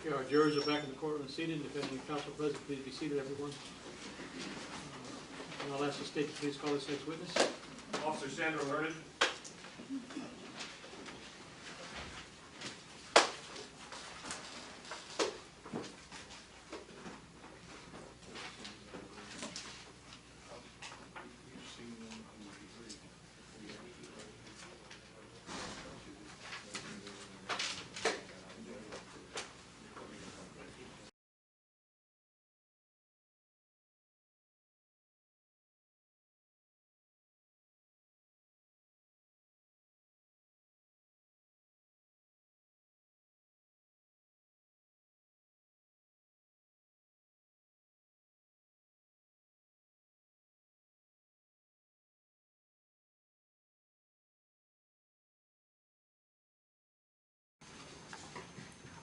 Okay, our jurors are back in the courtroom seated. If any counsel present, please be seated, everyone. And I'll ask the state to please call this next witness. Officer Sandra Learned.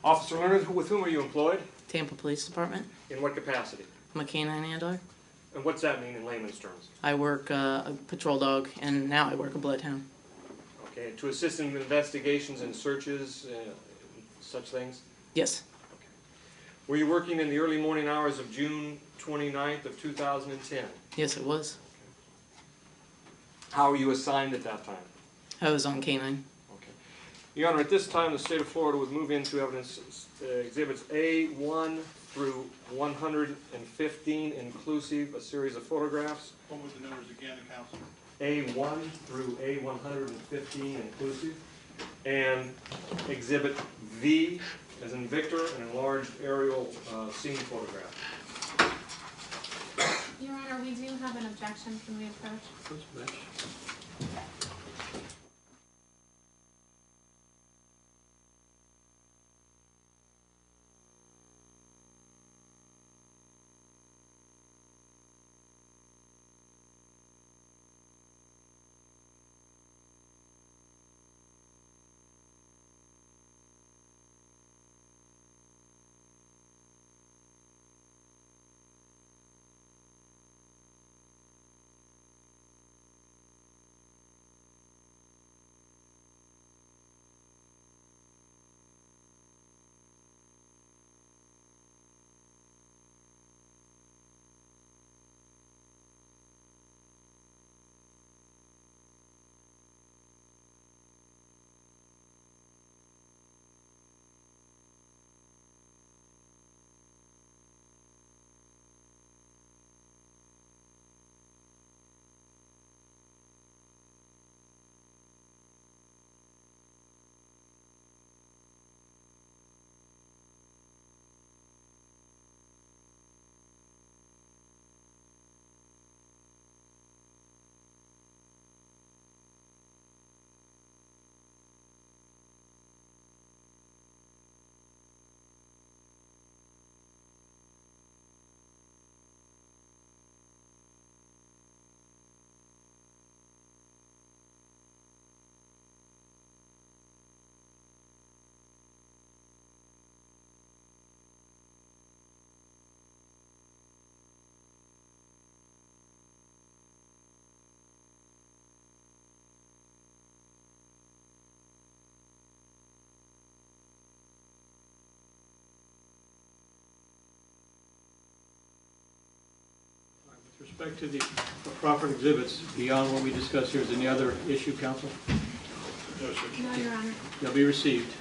Officer Leonard, with whom are you employed? Tampa Police Department. In what capacity? I'm a canine handler. And what's that mean in layman's terms? I work a patrol dog, and now I work a bloodhound. Okay, to assist in investigations and searches, such things? Yes. Okay. Were you working in the early morning hours of June 29th of 2010? Yes, it was. How were you assigned at that time? I was on canine. Okay. Your Honor, at this time, the state of Florida would move into evidence exhibits A1 through 115 inclusive, a series of photographs. What were the numbers again, counsel? A1 through A115 inclusive, and exhibit V as in Victor, an enlarged aerial scene photograph. Your Honor, we do have an objection from the approach. With respect to the proffered exhibits, beyond what we discussed here, is any other issue, counsel? No, Your Honor. They'll be received.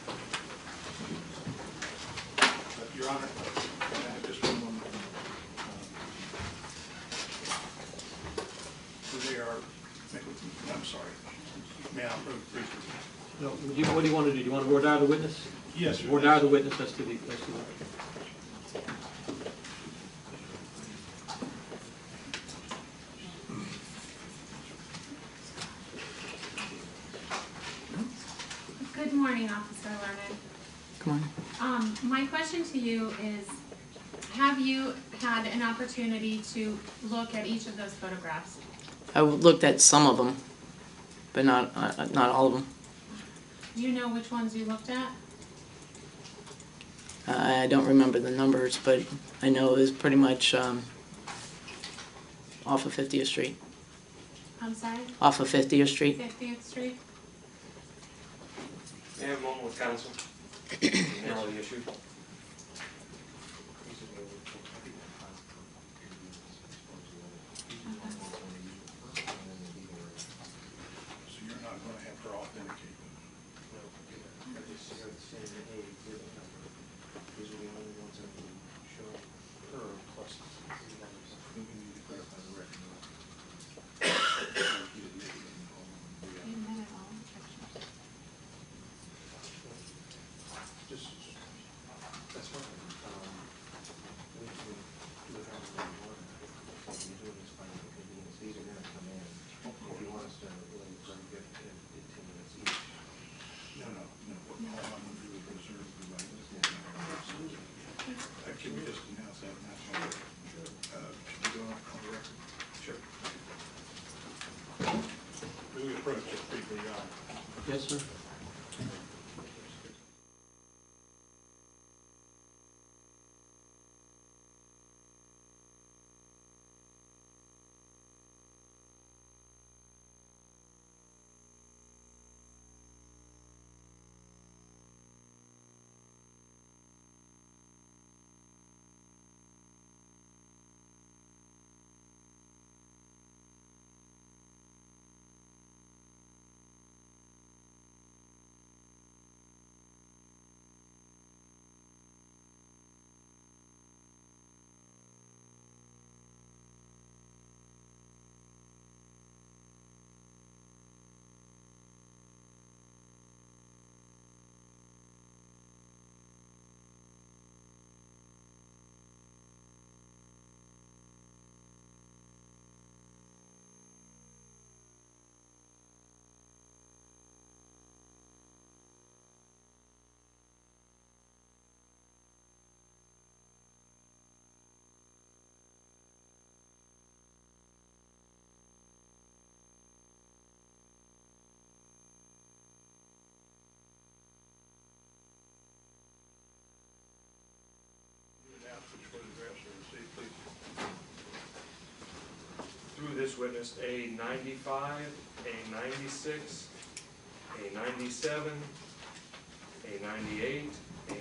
Your Honor, just one moment. They are, I'm sorry. May I briefly? No, what do you want to do? Do you want to voir dire the witness? Yes, sir. Voir dire the witness as to the... Good morning, Officer Learned. Come on. My question to you is, have you had an opportunity to look at each of those photographs? I looked at some of them, but not all of them. Do you know which ones you looked at? I don't remember the numbers, but I know it was pretty much off of 50th Street. I'm sorry? Off of 50th Street. 50th Street? May I have a moment with counsel? Narrow the issue. have her authenticate them. I just see her saying A exhibit number. These are the only ones that will show her plus three numbers. We need to clarify the record. You admitted all objections. Just, that's fine. We can do it however we want. What we're doing is finding convenience. These are gonna come in. If you want us to let it get 10 minutes each. No, all I'm gonna do is reserve the right. Can we just announce that national record? Should we go on the record? Sure. We approach it briefly, Yes, sir. Through this witness, A 95, A 96, A 97, A 98, A 99,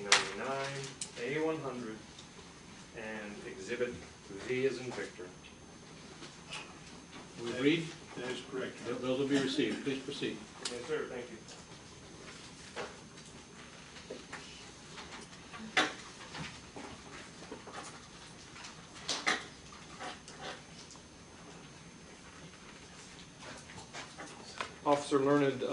A 100, and Exhibit V as in Victor. We agreed? That is correct. Those will be received. Please proceed. Yes, sir, thank you. Officer Learned,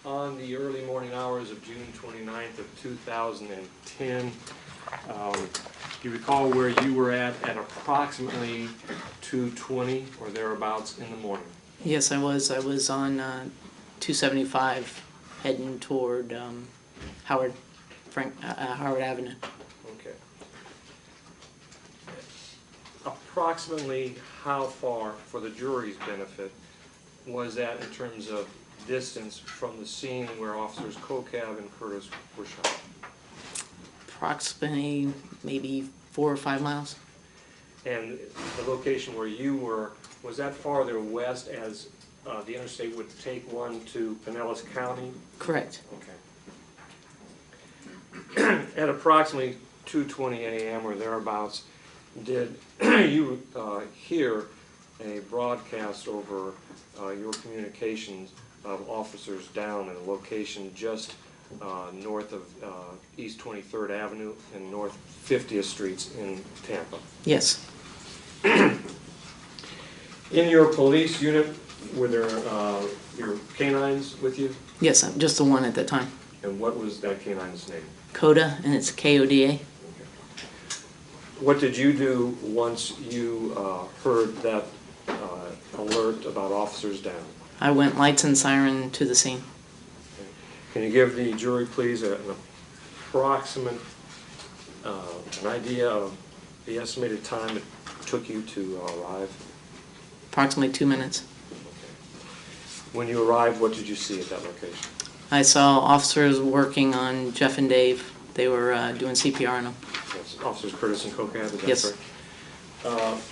on the early morning hours of June 29th of 2010, do you recall where you were at approximately 2:20 or thereabouts in the morning? Yes, I was. I was on 275 heading toward Howard Avenue. Okay. Approximately how far, for the jury's benefit, was that in terms of distance from the scene where Officers Kokab and Curtis were shot? Approximately maybe 4 or 5 miles. And the location where you were, was that farther west as the interstate would take one to Pinellas County? Correct. Okay. At approximately 2:20 a.m. or thereabouts, did you hear a broadcast over your communications of officers down at a location just north of East 23rd Avenue and North 50th Streets in Tampa? Yes. In your police unit, were there your canines with you? Yes, I'm just the one at that time. And what was that canine's name? Coda, and it's Koda. What did you do once you heard that alert about officers down? I went lights and siren to the scene. Okay. Can you give the jury, please, an approximate, an idea of the estimated time it took you to arrive? Approximately 2 minutes. Okay. When you arrived, what did you see at that location? I saw officers working on Jeff and Dave. They were doing CPR on them. Yes, Officers Curtis and Kokab, is that Yes. correct?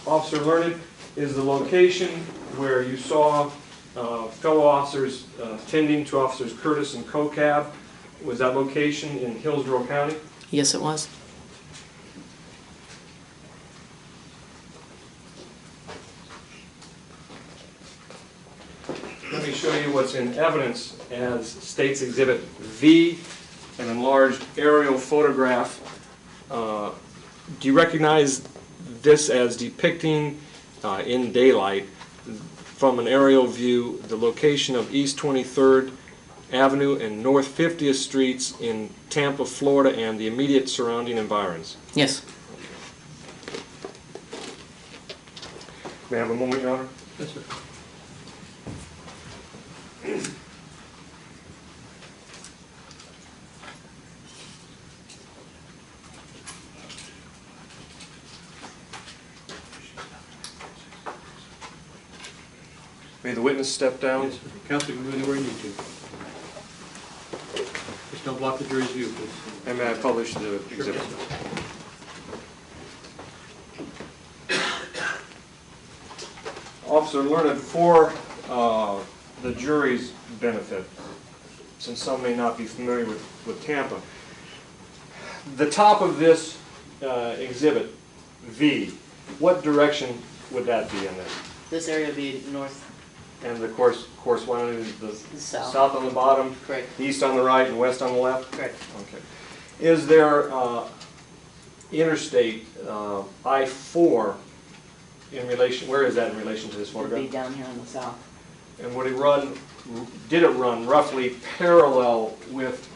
Officer Learned, is the location where you saw fellow officers tending to Officers Curtis and Kokab, was that location in Hillsborough County? Yes, it was. Let me show you what's what's in evidence as State's Exhibit V, an enlarged aerial photograph. Do you recognize this as depicting in daylight from an aerial view the location of East 23rd Avenue and North 50th Streets in Tampa, Florida, and the immediate surrounding environs? Yes. May I have a moment, Your Honor? Yes, sir. May the witness step down? Yes, sir. Counsel, you can move anywhere you need to. Just don't block the jury's view, please. And may I publish the Sure, exhibit? yes, sir. Officer Learned, for the jury's benefit, since some may not be familiar with Tampa, the top of this exhibit, V, what direction would that be in this? This area would be north, And the corresponding is the south. south on the bottom, Correct. east on the right, and west on the left? Correct. Okay. Is there interstate I-4 in relation, where is that in relation to this It would photograph? be down here on the south. And would it run, did it run roughly parallel with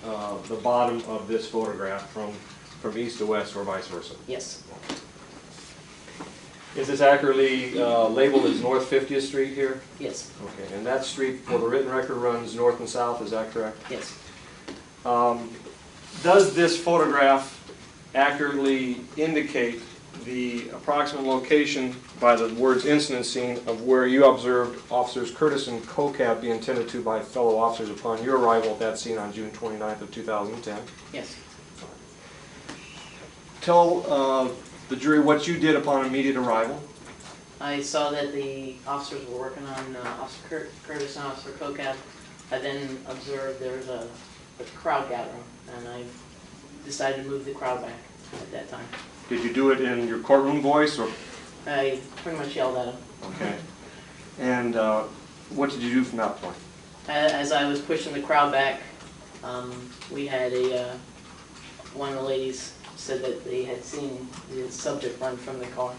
the bottom of this photograph from east to west or vice versa? Yes. Is this accurately labeled as North 50th Street here? Yes. Okay, and that street for the written record runs north and south, is that correct? Yes. Does this photograph accurately indicate the approximate location by the words incident scene of where you observed Officers Curtis and Kokab be intended to by fellow officers upon your arrival at that scene on June 29th of 2010? Yes. Tell the jury what you did upon immediate arrival. I saw that the officers were working on Officer Curtis and Officer Kokab. I then observed there was a crowd gathering, and I decided to move the crowd back at that time. Did you do it in your courtroom voice or? I pretty much yelled at them. Okay. And what did you do from that point? As I was pushing the crowd back, we had one of the ladies said that they had seen the subject run from the car.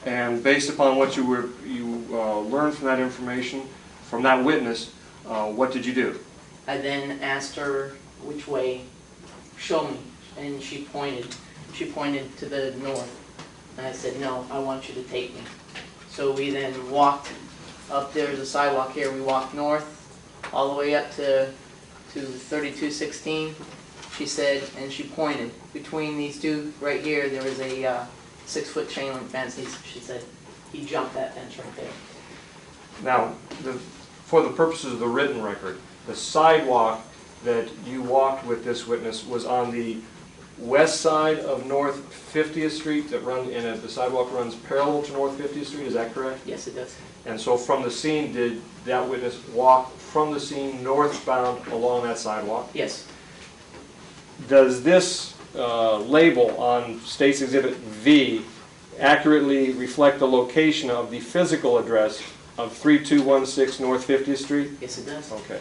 And based upon what you learned from that information, from that witness, what did you do? I then asked her which way, show me, and she pointed. She pointed to the north, and I said, no, I want you to take me. So we then walked up, there's a sidewalk here, we walked north, all the way up to 3216. She said, and she pointed, between these two right here, there was a 6-foot chain link fence. She said, he jumped that fence right there. Now, for the purposes of the written record, the sidewalk that you walked with this witness was on the west side of North 50th Street that the sidewalk runs parallel to North 50th Street, is that correct? Yes, it does. And so from the scene, did that witness walk from the scene northbound along that sidewalk? Yes. Does this label on State's Exhibit V accurately reflect the location of the physical address of 3216 North 50th Street? Yes, it does. Okay.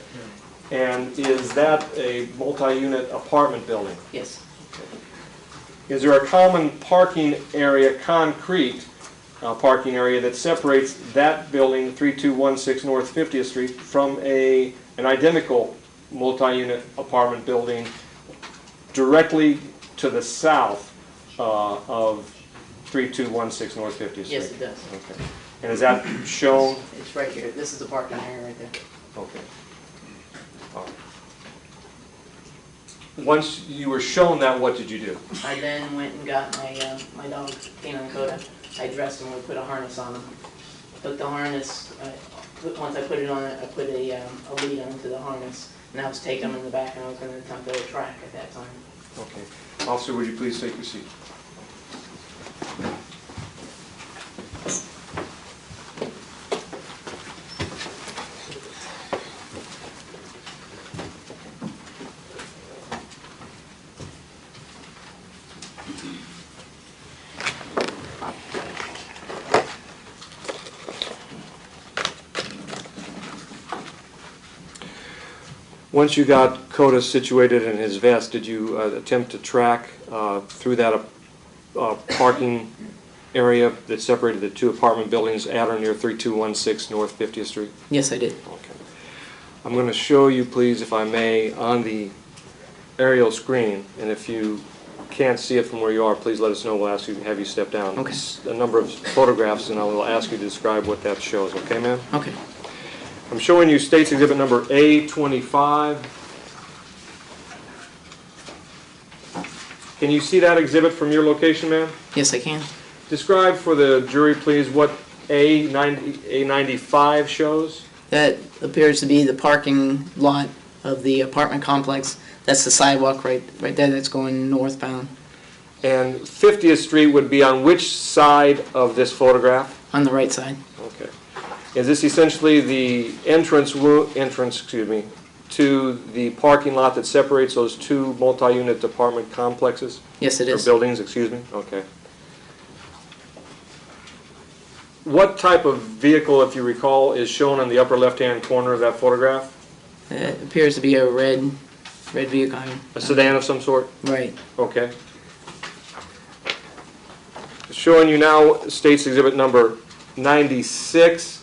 And is that a multi-unit apartment building? Yes. Is there a common parking area, concrete parking area, that separates that building, 3216 North 50th Street, from an identical multi-unit apartment building directly to the south of 3216 North 50th Street? Yes, it does. Okay. And is that shown? It's right here. This is the parking area right there. Okay. Once you were shown that, what did you do? I then went and got my dog, Canine Coda. I dressed him and we put a harness on him. Put the harness, once I put it on, I put a lead onto the harness, and I was taking him in the back, and I was going to attempt to track at that time. Okay. Officer, would you please take your seat? Once you got CODA situated in his vest, did you attempt to track through that parking area that separated the two apartment buildings at or near 3216 North 50th Street? Yes, I did. Okay. I'm going to show you, please, if I may, on the aerial screen, and if you can't see it from where you are, please let us know. We'll ask you, have you step down. Okay. It's a number of photographs, and I will ask you to describe what that shows. Okay, ma'am? Okay. I'm showing you State's Exhibit number A25. Can you see that exhibit from your location, ma'am? Yes, I can. Describe for the jury, please, what A95 shows. That appears to be the parking lot of the apartment complex. That's the sidewalk right there that's going northbound. And 50th Street would be on which side of this photograph? On the right side. Okay. Is this essentially the entrance, to the parking lot that separates those two multi-unit apartment complexes? Yes, it Or is. buildings, excuse me? Okay. What type of vehicle, if you recall, is shown in the upper left-hand corner of that photograph? It appears to be a red vehicle. A sedan of some sort? Right. Okay. Showing you now State's Exhibit number 96.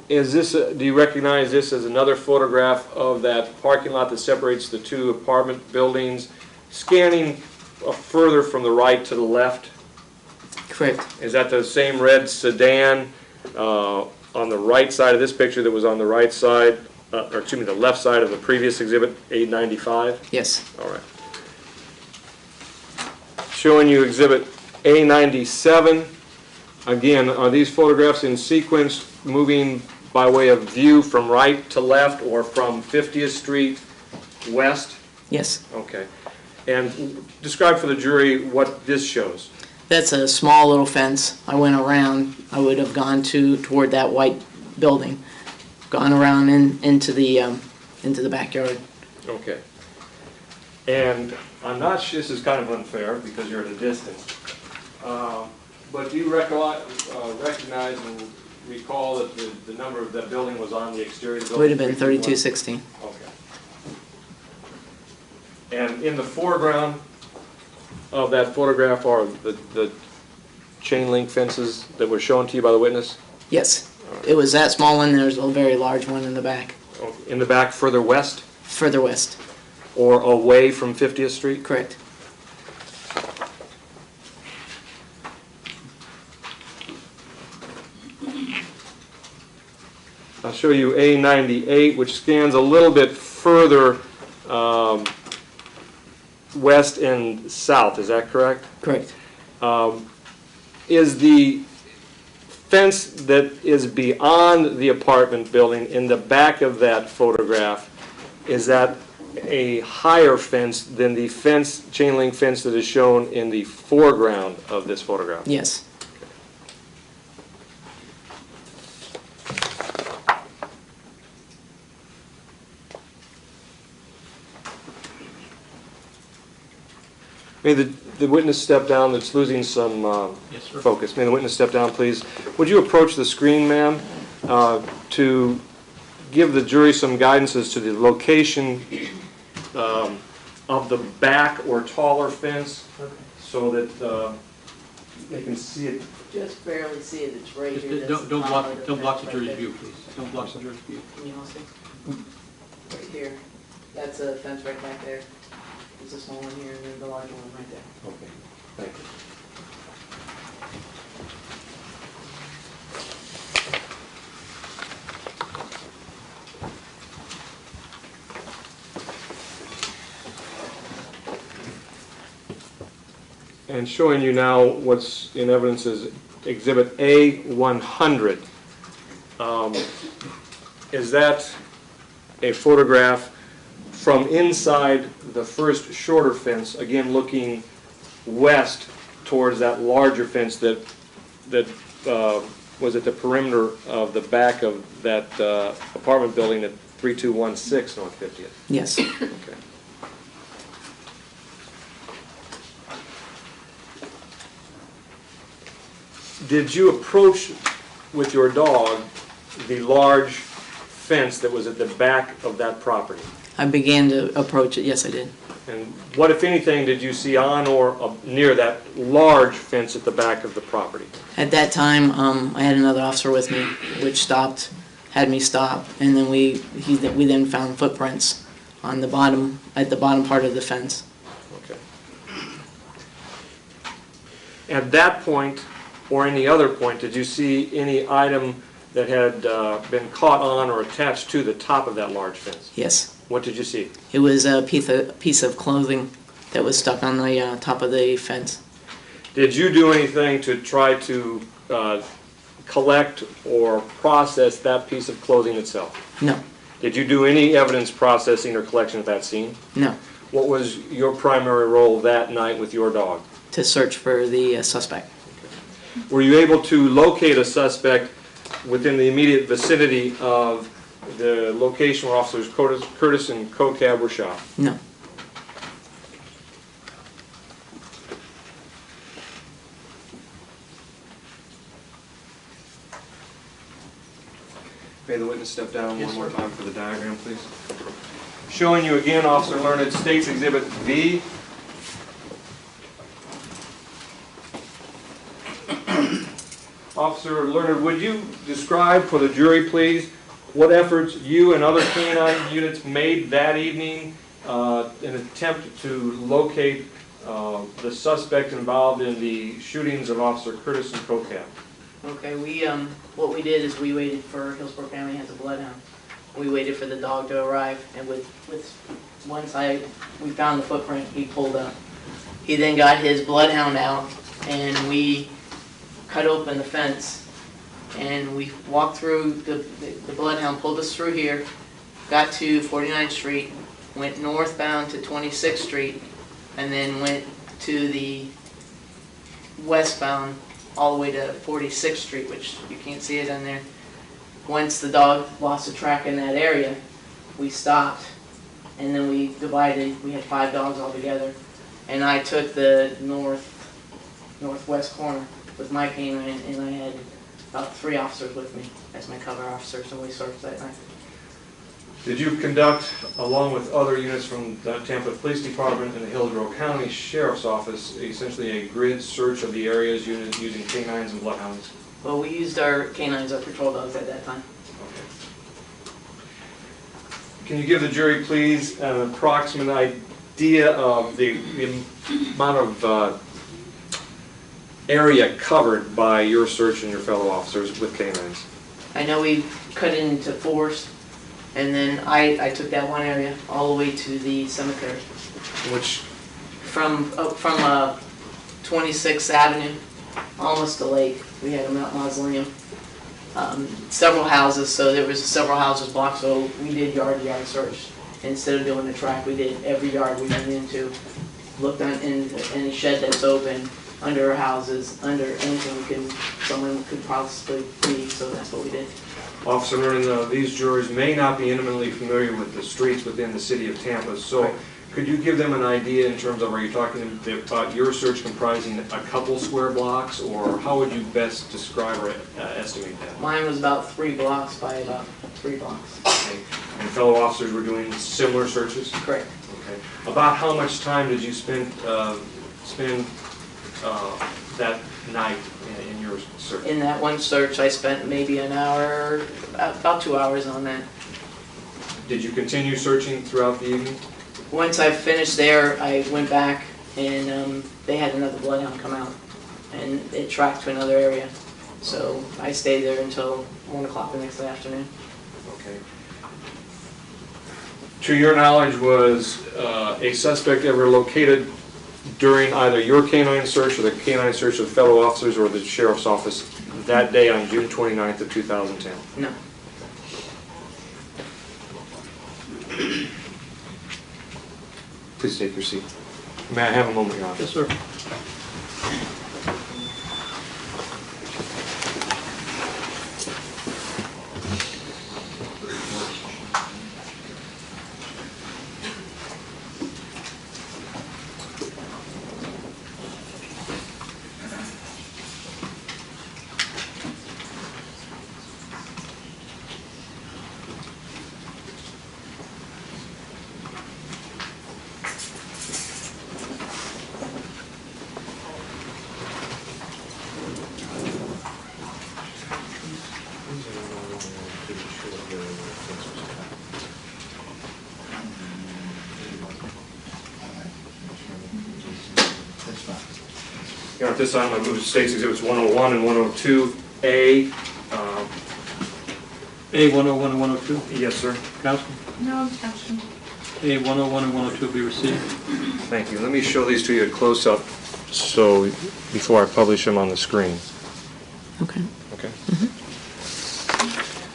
Is this, do you recognize this as another photograph of that parking lot that separates the two apartment buildings, scanning further from the right to the left? Correct. Is that the same red sedan on the right side of this picture that was on the right side, or excuse me, the left side of the previous exhibit, 895? Yes. All right. Showing you exhibit A97. Again, are these photographs in sequence, moving by way of view from right to left or from 50th Street west? Yes. Okay. And describe for the jury what this shows. That's a small little fence. I went around. I would have gone toward that white building, gone around into the backyard. Okay. And I'm not sure, this is kind of unfair because you're at a distance, but do you recognize and recall that the number of that building was on the exterior of the It building? would have been 3216. Okay. And in the foreground of that photograph are the chain link fences that were shown to you by the witness? Yes. It was that small one. There's a very large one in the back. In the back further west Further west. or away from 50th Street? Correct. I'll show you A98, which scans a little bit further west and south. Is that correct? Correct. Is the fence that is beyond the apartment building in the back of that photograph, is that a higher fence than the fence, chain link fence that is shown in the foreground of this photograph? Yes. May the witness step down that's losing some Yes, sir. focus. May the witness step down, please. Would you approach the screen, ma'am, to give the jury some guidance as to the location of the back or taller fence so that they can see it? Just barely see it, it's right here. Just don't block the jury's view, please. Don't block the jury's view. Can you all see? Right here, that's a fence right back there. There's a small one here and then the large one right there. Okay, thank you. And showing you now what's in evidence is Exhibit A100. Is that a photograph from inside the first shorter fence, again looking west towards that larger fence that was at the perimeter of the back of that apartment building at 3216 North 50th? Yes. Okay. Did you approach with your dog the large fence that was at the back of that property? I began to approach it, yes, I did. And what, if anything, did you see on or near that large fence at the back of the property? At that time, I had another officer with me, which had me stop, and then we then found footprints on the bottom, at the bottom part of the fence. Okay. At that point, or any other point, did you see any item that had been caught on or attached to the top of that large fence? Yes. What did you see? It was a piece of clothing that was stuck on the top of the fence. Did you do anything to try to collect or process that piece of clothing itself? No. Did you do any evidence processing or collection at that scene? No. What was your primary role that night with your dog? To search for the suspect. Were you able to locate a suspect within the immediate vicinity of the location where Officers Curtis and Cocab were shot? No. May the witness step down Yes, one more sir. time for the diagram, please. Showing you again, Officer Learned, State's Exhibit V. Officer Learned, would you describe for the jury, please, what efforts you and other canine units made that evening in an attempt to locate the suspect involved in the shootings of Officer Curtis and Cocab? Okay, what we did is we waited for, Hillsborough County has a bloodhound. We waited for the dog to arrive, and once we found the footprint, he pulled up. He then got his bloodhound out, and we cut open the fence, and we walked through, the bloodhound pulled us through here, got to 49th Street, went northbound to 26th Street, and then went to the westbound all the way to 46th Street, which you can't see it on there. Once the dog lost the track in that area, we stopped, and then we divided. We had 5 dogs all together, and I took the northwest corner with my canine, and I had about 3 officers with me as my cover officers, and we searched that night. Did you conduct, along with other units from the Tampa Police Department and the Hillsborough County Sheriff's Office, essentially a grid search of the areas using canines and bloodhounds? Well, we used our canines, our patrol dogs at that time. Okay. Can you give the jury, please, an approximate idea of the amount of area covered by your search and your fellow officers with canines? I know we cut it into 4s, and then I took that one area all the way to the cemetery. Which, From 26th Avenue, almost the lake. We had a mausoleum. Several houses, so there was several houses blocked, so we did yard-to-yard search. Instead of doing the track, we did every yard we went into, looked on in any shed that's open, under houses, under anything someone could possibly be, so that's what we did. Officer Vernon, these jurors may not be intimately familiar with the streets within the city of Tampa, so Right. could you give them an idea in terms of, are you talking about your search comprising a couple square blocks, or how would you best describe or estimate that? Mine was about 3 blocks by about 3 blocks. Okay. And fellow officers were doing similar searches? Correct. Okay. About how much time did you spend that night in your search? In that one search, I spent maybe an hour, about 2 hours on that. Did you continue searching throughout the evening? Once I finished there, I went back and they had another bloodhound come out, and it tracked to another area. So I stayed there until 1 o'clock the next afternoon. Okay. To your knowledge, was a suspect ever located during either your canine search or the canine search of fellow officers or the sheriff's office that day on June 29th of 2010? No. Please take your seat. May I have a moment, Your Honor? Yes, sir. Here at this time, I move to State's Exhibits 101 and 102A. A 101 and 102, Yes, sir. Councilman. No objection. A 101 and 102 be received. Thank you. Let me show these to you at close-up so before I publish them on the screen. Okay. Okay.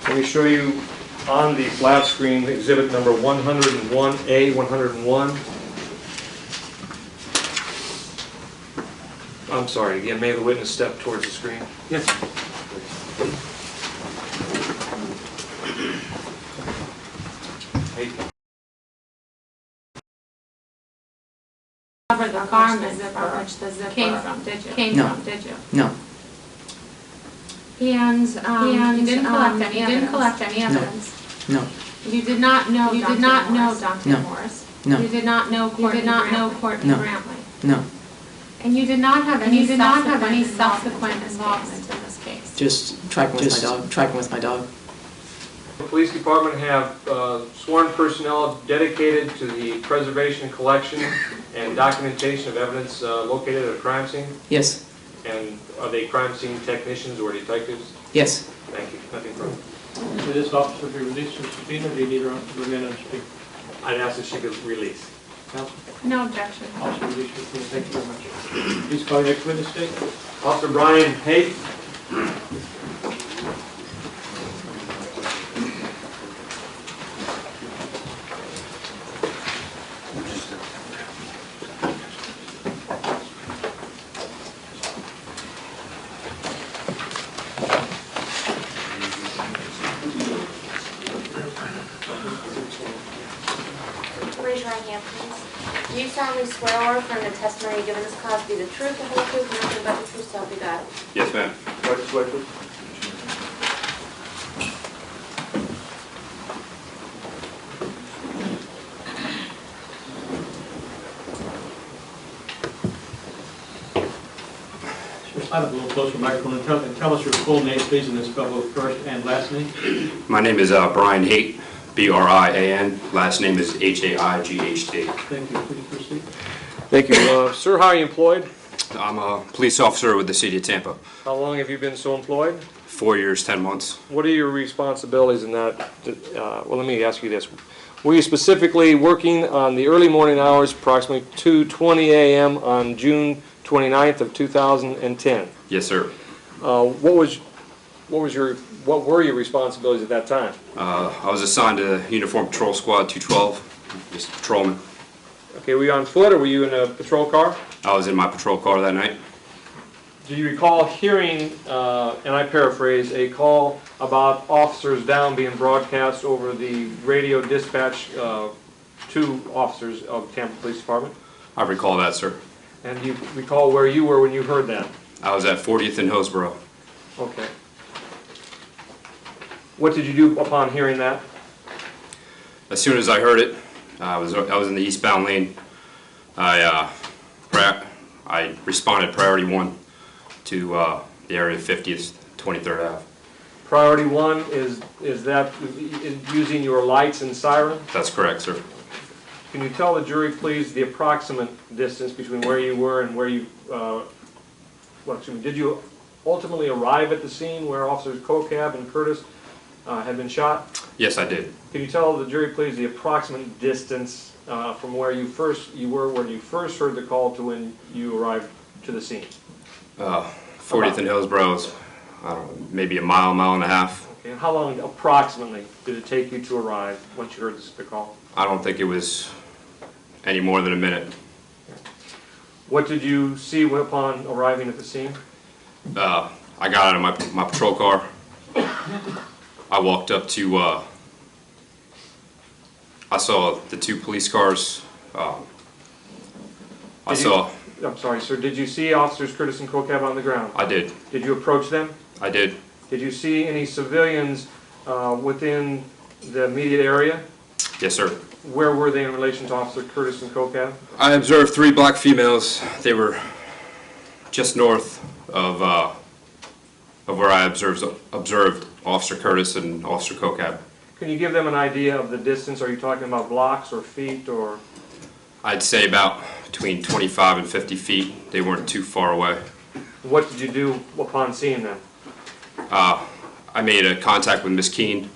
Let me show you on the flat screen exhibit number 101A, 101. I'm sorry, again, may the witness step towards the screen? Yes. Hey. Cover the garment from which the zipper came from, did you? Came No. from, did you? No. And, you didn't collect any No. evidence. No. You did not know Dontae No. Morris. No. You did not know Courtney Brantley. No. Brantley. No. And you did not have any subsequent involvement in this case. Just tracking with my dog. Tracking with my dog. The police department have sworn personnel dedicated to the preservation, collection, and documentation of evidence located at a crime scene? Yes. And are they crime scene technicians or detectives? Yes. Thank you. Nothing further. Will this officer be released from subpoena, or do you need her to remain on speak? I'd ask that she be released. Council? No objection. Officer released from subpoena. Thank you very much. Please call your next witness, State. Officer Brian Haight. Raise your right hand, please. Do you solemnly swear or affirm the testimony you give in this cause to be the truth, the whole truth, and nothing but the truth, so help you God? Yes, ma'am. Right this way, please. Just slide up a little closer to the microphone and tell us your full name, please, and then spell both first and last name. My name is Brian Haight, B-R-I-A-N. Last name is H-A-I-G-H-T. Thank you. Please proceed. Thank you. Sir, how are you employed? I'm a police officer with the city of Tampa. How long have you been so employed? 4 years, 10 months. What are your responsibilities in that? Well, let me ask you this. Were you specifically working on the early morning hours, approximately 2:20 a.m. on June 29th of 2010? Yes, sir. What were your responsibilities at that time? I was assigned to Uniform Patrol Squad 212, just a patrolman. Okay, were you on foot or were you in a patrol car? I was in my patrol car that night. Do you recall hearing, and I paraphrase, a call about officers down being broadcast over the radio dispatch to officers of Tampa Police Department? I recall that, sir. And do you recall where you were when you heard that? I was at 40th and Hillsborough. Okay. What did you do upon hearing that? As soon as I heard it, I was in the eastbound lane. I responded priority 1 to the area of 50th, 23rd Ave. Priority 1 is that using your lights and siren? That's correct, sir. Can you tell the jury, please, the approximate distance between where you were and where you, did you ultimately arrive at the scene where Officers Kokab and Curtis had been shot? Yes, I did. Can you tell the jury, please, the approximate distance from where you were when you first heard the call to when you arrived to the scene? 40th and Hillsborough is, I don't know, maybe a mile, mile and a half. Okay, and how long approximately did it take you to arrive once you heard the call? I don't think it was any more than a minute. What did you see upon arriving at the scene? I got out of my patrol car. I walked up to, I saw the 2 police cars. I'm sorry, sir. Did you see Officers Curtis and Kokab on the ground? I did. Did you approach them? I did. Did you see any civilians within the immediate area? Yes, sir. Where were they in relation to Officer Curtis and Kokab? I observed 3 black females. They were just north of where I observed Officer Curtis and Officer Kokab. Can you give them an idea of the distance? Are you talking about blocks or feet or? I'd say about between 25 and 50 feet. They weren't too far away. What did you do upon seeing them? I made a contact with Miss Keene,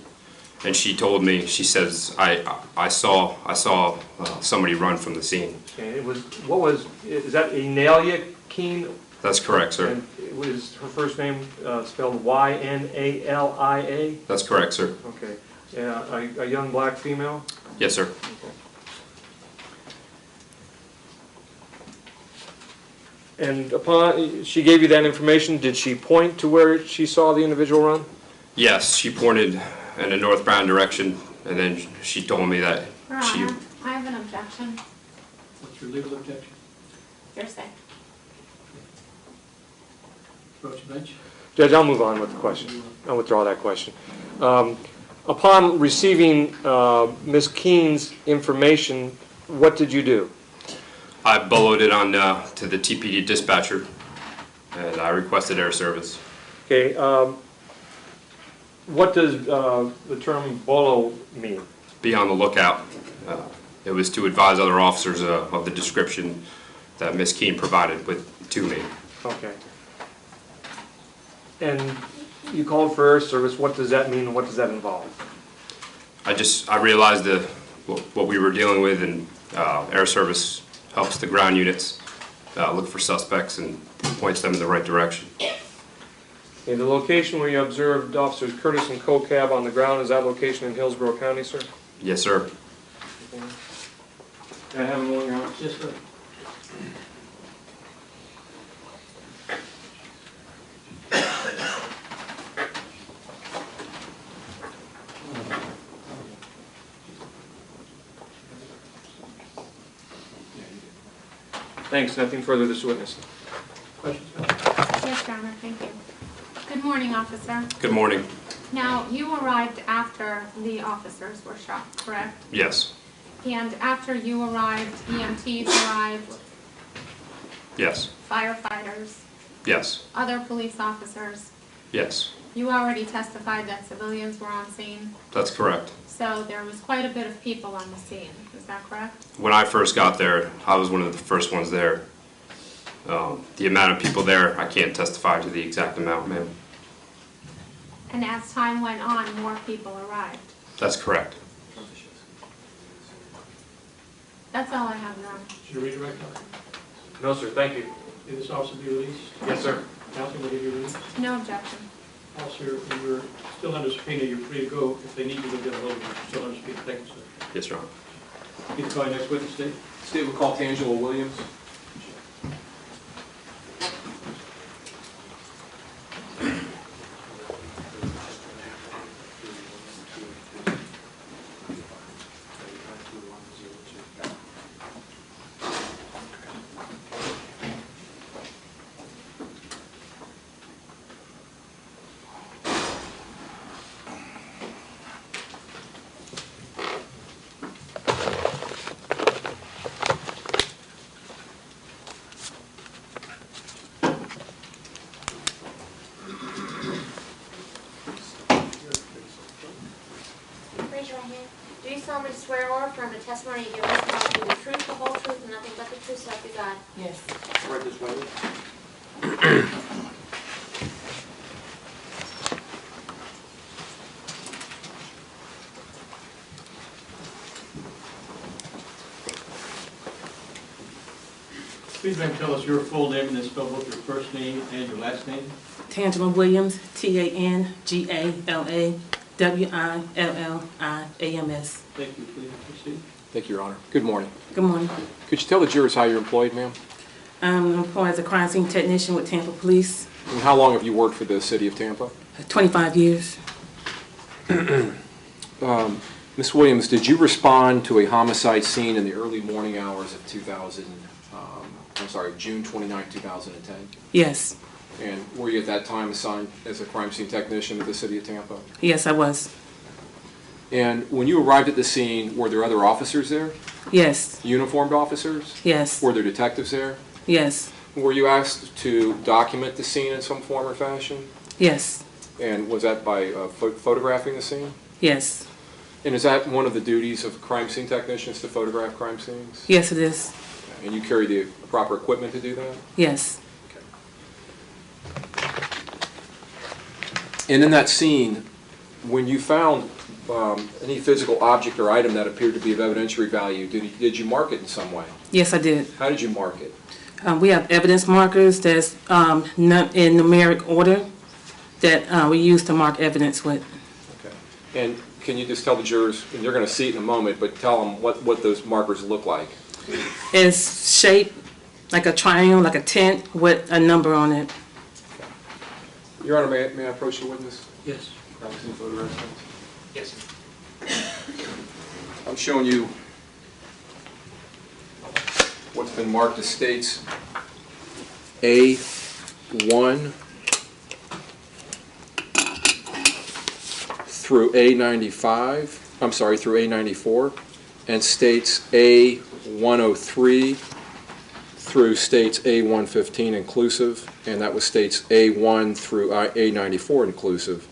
and she told me, she says, I saw somebody run from the scene. Okay, is that Enalia Keene? That's correct, sir. And was her first name spelled Y-N-A-L-I-A? That's correct, sir. Okay. A young black female? Yes, sir. And she gave you that information, did she point to where she saw the individual run? Yes, she pointed in a northbound direction, and then she told me that Your she... Honor, I have an objection. What's your legal objection? Hearsay. Approach the bench. Judge, I'll move on with the question. I'll withdraw that question. Upon receiving Ms. Keene's information, what did you do? I boloed it on to the TPD dispatcher, and I requested air service. Okay, what does the term bolo mean? Be on the lookout. It was to advise other officers of the description that Ms. Keene provided to me. Okay. And you called for air service, what does that mean and what does that involve? I realized what we were dealing with, and air service helps the ground units look for suspects and points them in the right direction. Okay, the location where you observed Officers Curtis and Kokab on the ground, is that location in Hillsborough County, sir? Yes, sir. Can I have them on, Your Honor? Yes, sir. Thanks, nothing further this witness. Questions? Yes, Your Honor, thank you. Good morning, officer. Good morning. Now, you arrived after the officers were shot, correct? Yes. And after you arrived, EMTs arrived, Yes. firefighters, Yes. other police officers. Yes. You already testified that civilians were on scene, That's correct. so there was quite a bit of people on the scene. Is that correct? When I first got there, I was one of the first ones there. The amount of people there, I can't testify to the exact amount, ma'am. And as time went on, more people arrived. That's correct. That's all I have, Your Honor. Should you redirect? No, sir, thank you. May this officer be released? Yes, sir. Counsel, will you be released? No objection. Officer, you're still under subpoena. You're free to go. If they need you, they'll get a hold of you. You're still under subpoena. Thank you, sir. Yes, Your Honor. Please call your next witness, Dave. State will call Tangela Williams. Raise your right hand. Do you solemnly swear or affirm the testimony you give in this case to be the truth, the whole truth, and nothing but the truth, so help you God? Yes. Right this way. Please, ma'am, tell us your full name and then spell both your first name and your last name. Tangela Williams, Tangawilliams. Thank you. Please proceed. Thank you, Your Honor. Good morning. Good morning. Could you tell the jurors how you're employed, ma'am? I'm employed as a crime scene technician with Tampa Police, And how long have you worked for the city of Tampa? 25 years. Ms. Williams, did you respond to a homicide scene in the early morning hours of June 29, 2010? Yes. And were you at that time assigned as a crime scene technician at the city of Tampa? Yes, I was. And when you arrived at the scene, were there other officers there? Yes. Uniformed officers? Yes. Were there detectives there? Yes. Were you asked to document the scene in some form or fashion? Yes. And was that by photographing the scene? Yes. And is that one of the duties of crime scene technicians, to photograph crime scenes? Yes, it is. And you carry the proper equipment to do that? Yes. And in that scene, when you found any physical object or item that appeared to be of evidentiary value, did you mark it in some way? Yes, I did. How did you mark it? We have evidence markers that's in numeric order that we use to mark evidence with. Okay. And can you just tell the jurors, and you're going to see it in a moment, but tell them what those markers look like? It's shaped like a triangle, like a tent with a number on it. Okay. Your Honor, may I approach the witness? Yes. Crime scene photographs, please? Yes. I'm showing you what's been marked as states A1 through A95, I'm sorry, through A94, and states A103 through states A115 inclusive, and that was states A1 through A94 inclusive.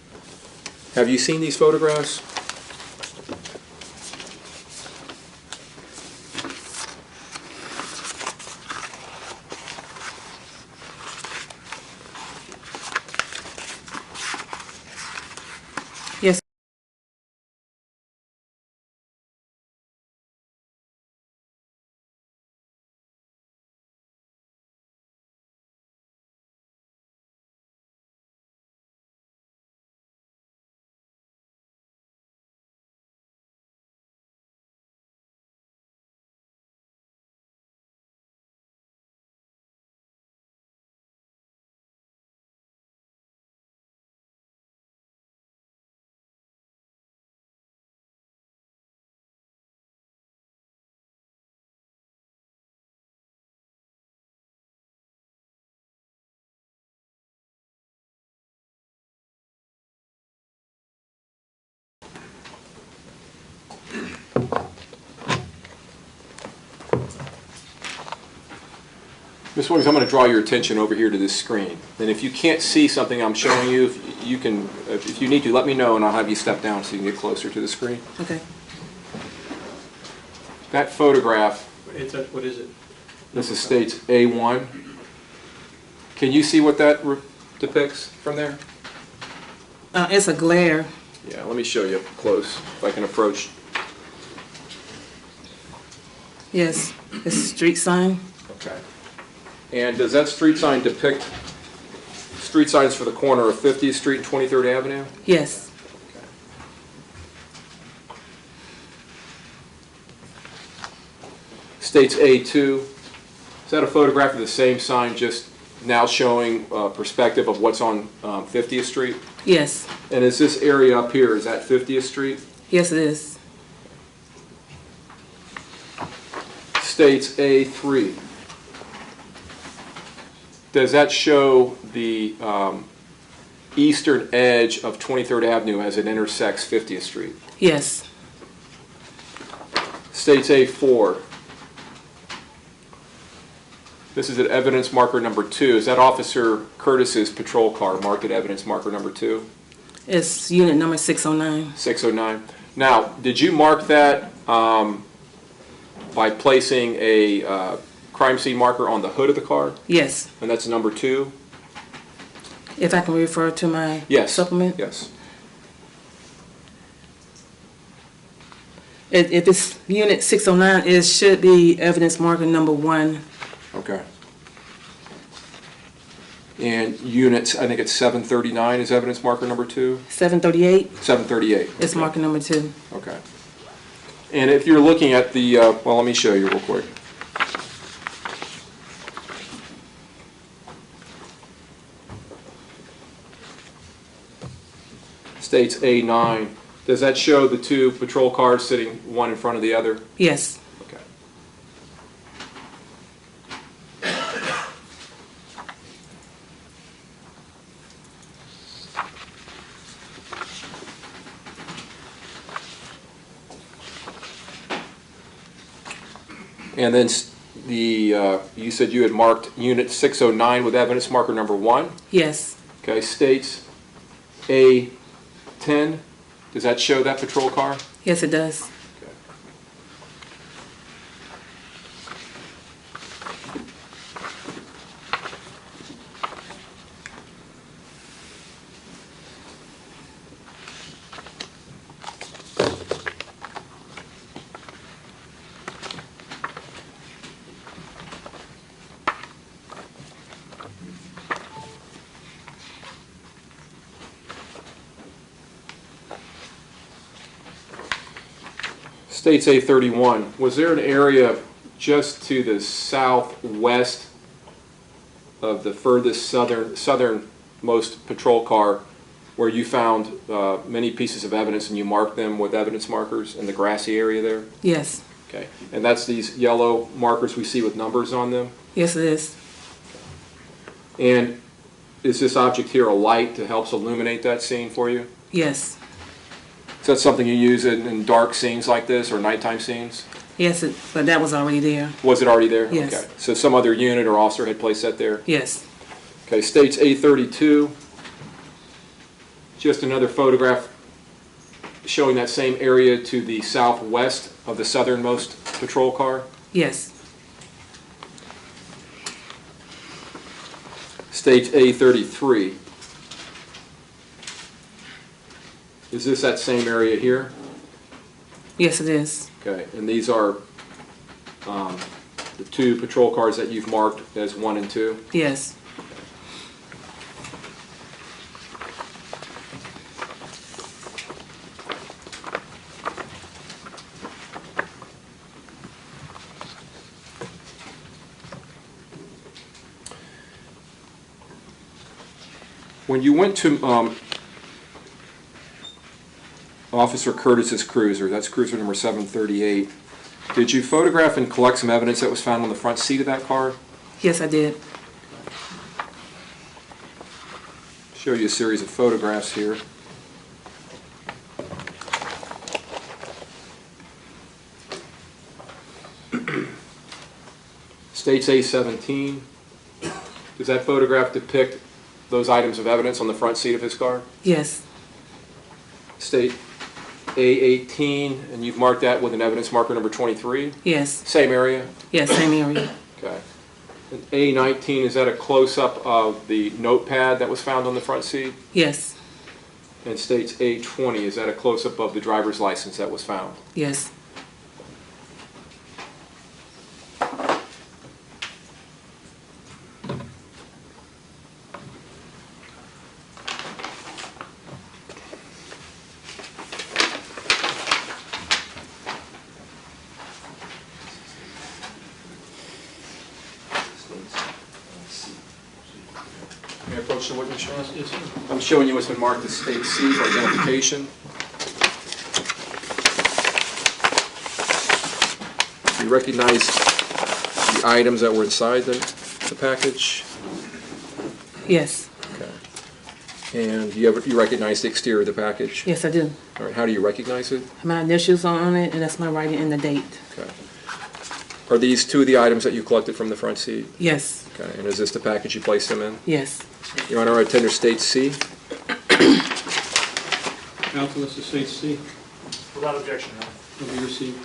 Have you seen these photographs? Yes. Ms. Williams, I'm going to draw your attention over here to this screen. And if you can't see something I'm showing you, if you need to, let me know and I'll have you step down so you can get closer to the screen. Okay. That photograph, What is it? this is states A1. Can you see what that depicts from there? It's a glare. Yeah, let me show you up close, if I can approach. Yes. It's a street sign. Okay. And does that street sign depict street signs for the corner of 50th Street and 23rd Avenue? Yes. Okay. States A2. Is that a photograph of the same sign, just now showing perspective of what's on 50th Street? Yes. And is this area up here, is that 50th Street? Yes, it is. States A3. Does that show the eastern edge of 23rd Avenue as it intersects 50th Street? Yes. States A4. This is at evidence marker number 2. Is that Officer Curtis's patrol car marked at evidence marker number 2? It's unit number 609. 609. Now, did you mark that by placing a crime scene marker on the hood of the car? Yes. And that's number 2? If I can refer to my Yes. supplement. Yes. If it's unit 609, it should be evidence marker number 1. Okay. And units, I think it's 739 is evidence marker number 2? 738 738. is Okay. marker number 2. Okay. And if you're looking at the, well, let me show you real quick. States A9. Does that show the 2 patrol cars sitting one in front of the other? Yes. Okay. And then you said you had marked unit 609 with evidence marker number 1? Yes. Okay, states A10, does that show that patrol car? Yes, it does. States A31, was there an area just to the southwest of the furthest southernmost patrol car where you found many pieces of evidence and you marked them with evidence markers in the grassy area there? Yes. Okay, and that's these yellow markers we see with numbers on them? Yes, it is. And is this object here a light that helps illuminate that scene for you? Yes. Is that something you use in dark scenes like this or nighttime scenes? Yes, but that was already there. Was it already there? Yes. Okay. So some other unit or officer had placed that there? Yes. Okay, States A32, just another photograph showing that same area to the southwest of the southernmost patrol car? Yes. States A33. Is this that same area here? Yes, it is. Okay, and these are the two patrol cars that you've marked as 1 and 2? Yes. When you went to Officer Curtis's cruiser, that's cruiser number 738, did you photograph and collect some evidence that was found on the front seat of that car? Yes, I did. Show you a series of photographs here. States A17, does that photograph depict those items of evidence on the front seat of his car? Yes. State A18, and you've marked that with an evidence marker number 23? Yes. Same area? Yes, same area. Okay. And A19, is that a close-up of the notepad that was found on the front seat? Yes. And States A20, is that a close-up of the driver's license that was found? Yes. May I approach the witness, Sean? Yes, sir. I'm showing you what's been marked as State C for identification. Do you recognize the items that were inside the package? Yes. Okay. And you recognize the exterior of the package? Yes, I do. All right, how do you recognize it? My initials are on it, and that's my writing and the date. Okay. Are these two of the items that you collected from the front seat? Yes. Okay, and is this the package you placed them in? Yes. Your Honor, I tender State C. Counsel, this is State C. Without objection, Your Honor. Will be received.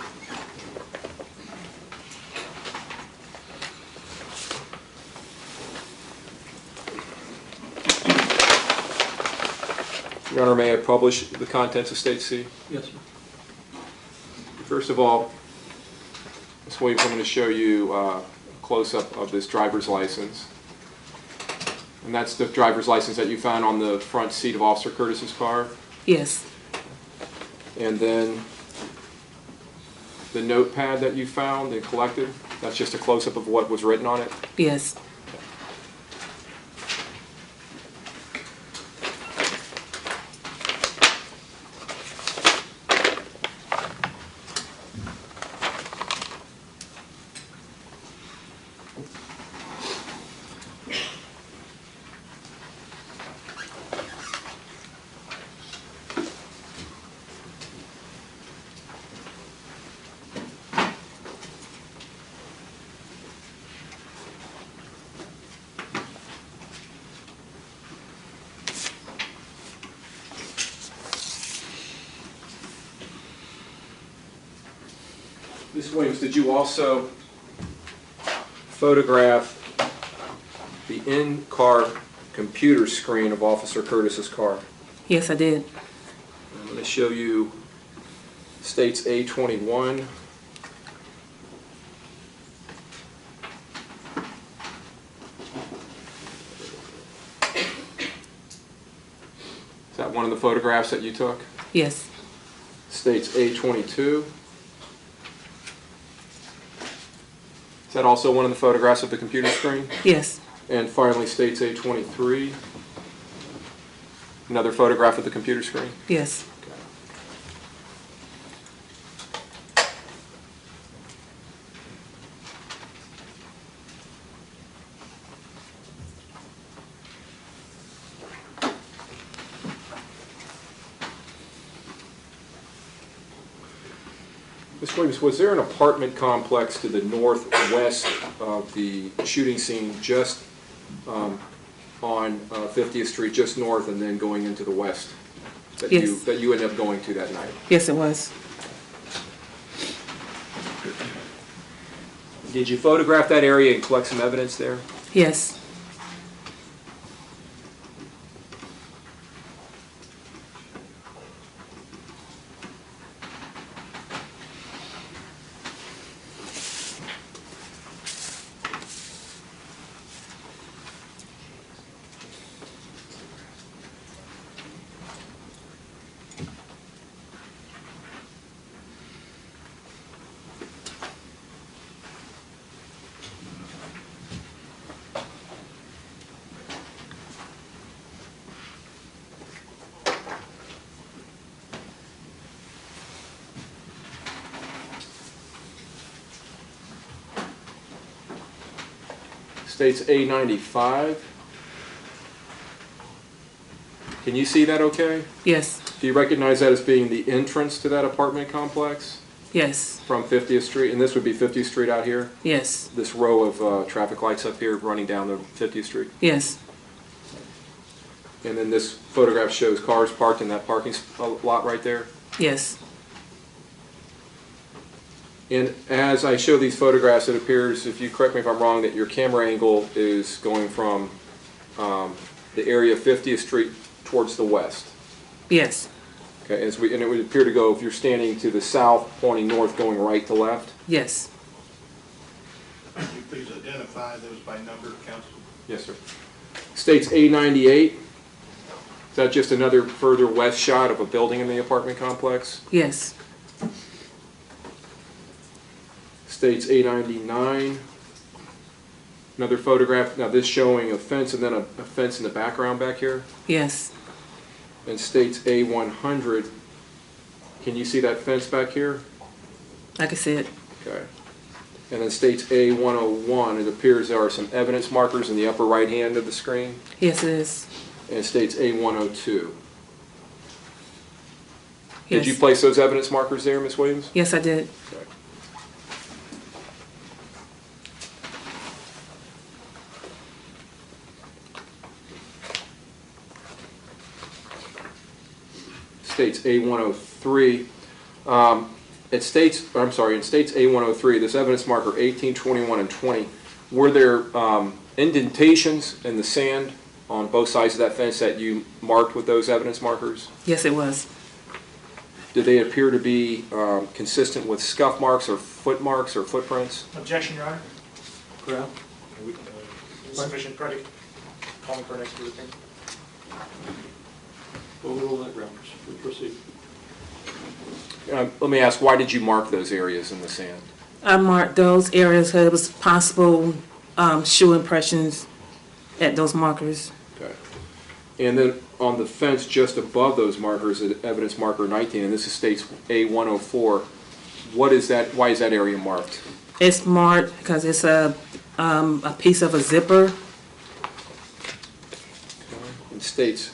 Your Honor, may I publish the contents of State C? Yes, sir. First of all, Ms. Williams, I'm going to show you a close-up of this driver's license. And that's the driver's license that you found on the front seat of Officer Curtis's car. Yes. And then the notepad that you found and collected, that's just a close-up of what was written on it. Yes. Ms. Williams, did you also photograph the in-car computer screen of Officer Curtis's car? Yes, I did. I'm going to show you states A21. Is that one of the photographs that you took? Yes. States A22. Is that also one of the photographs of the computer screen? Yes. And finally, states A23. Another photograph of the computer screen? Yes. Ms. Williams, was there an apartment complex to the northwest of the shooting scene just on 50th Street, just north and then going into the west that Yes. you ended up going to that night? Yes, it was. Did you photograph that area and collect some evidence there? Yes. States A95. Can you see that okay? Yes. Do you recognize that as being the entrance to that apartment complex Yes. from 50th Street? And this would be 50th Street out here? Yes. This row of traffic lights up here running down the 50th Street? Yes. And then this photograph shows cars parked in that parking lot right there? Yes. And as I show these photographs, it appears, if you correct me if I'm wrong, that your camera angle is going from the area of 50th Street towards the west. Yes. Okay, and it would appear to go, if you're standing to the south, pointing north, going right to left? Yes. Could you please identify those by number, counsel? Yes, sir. States A98. Is that just another further west shot of a building in the apartment complex? Yes. States A99. Another photograph, now this showing a fence and then a fence in the background back here. Yes. And states A100. Can you see that fence back here? I can see it. Okay. And then states A101, it appears there are some evidence markers in the upper right hand of the screen. Yes, it is. And states A102. Yes. Did you place those evidence markers there, Ms. Williams? Yes, I did. Okay. States A103. In states A103, this evidence marker 18, 21, and 20, were there indentations in the sand on both sides of that fence that you marked with those evidence markers? Yes, it was. Did they appear to be consistent with scuff marks or footprints? Objection, Your Honor. Corral? Sufficient predicate. Calling for an expert opinion. Overrule that ground. Proceed. Let me ask, why did you mark those areas in the sand? I marked those areas that it was possible shoe impressions at those markers. Okay. And then on the fence just above those markers, evidence marker 19, and this is states A104, what is that, why is that area marked? It's marked because it's a piece of a zipper. And states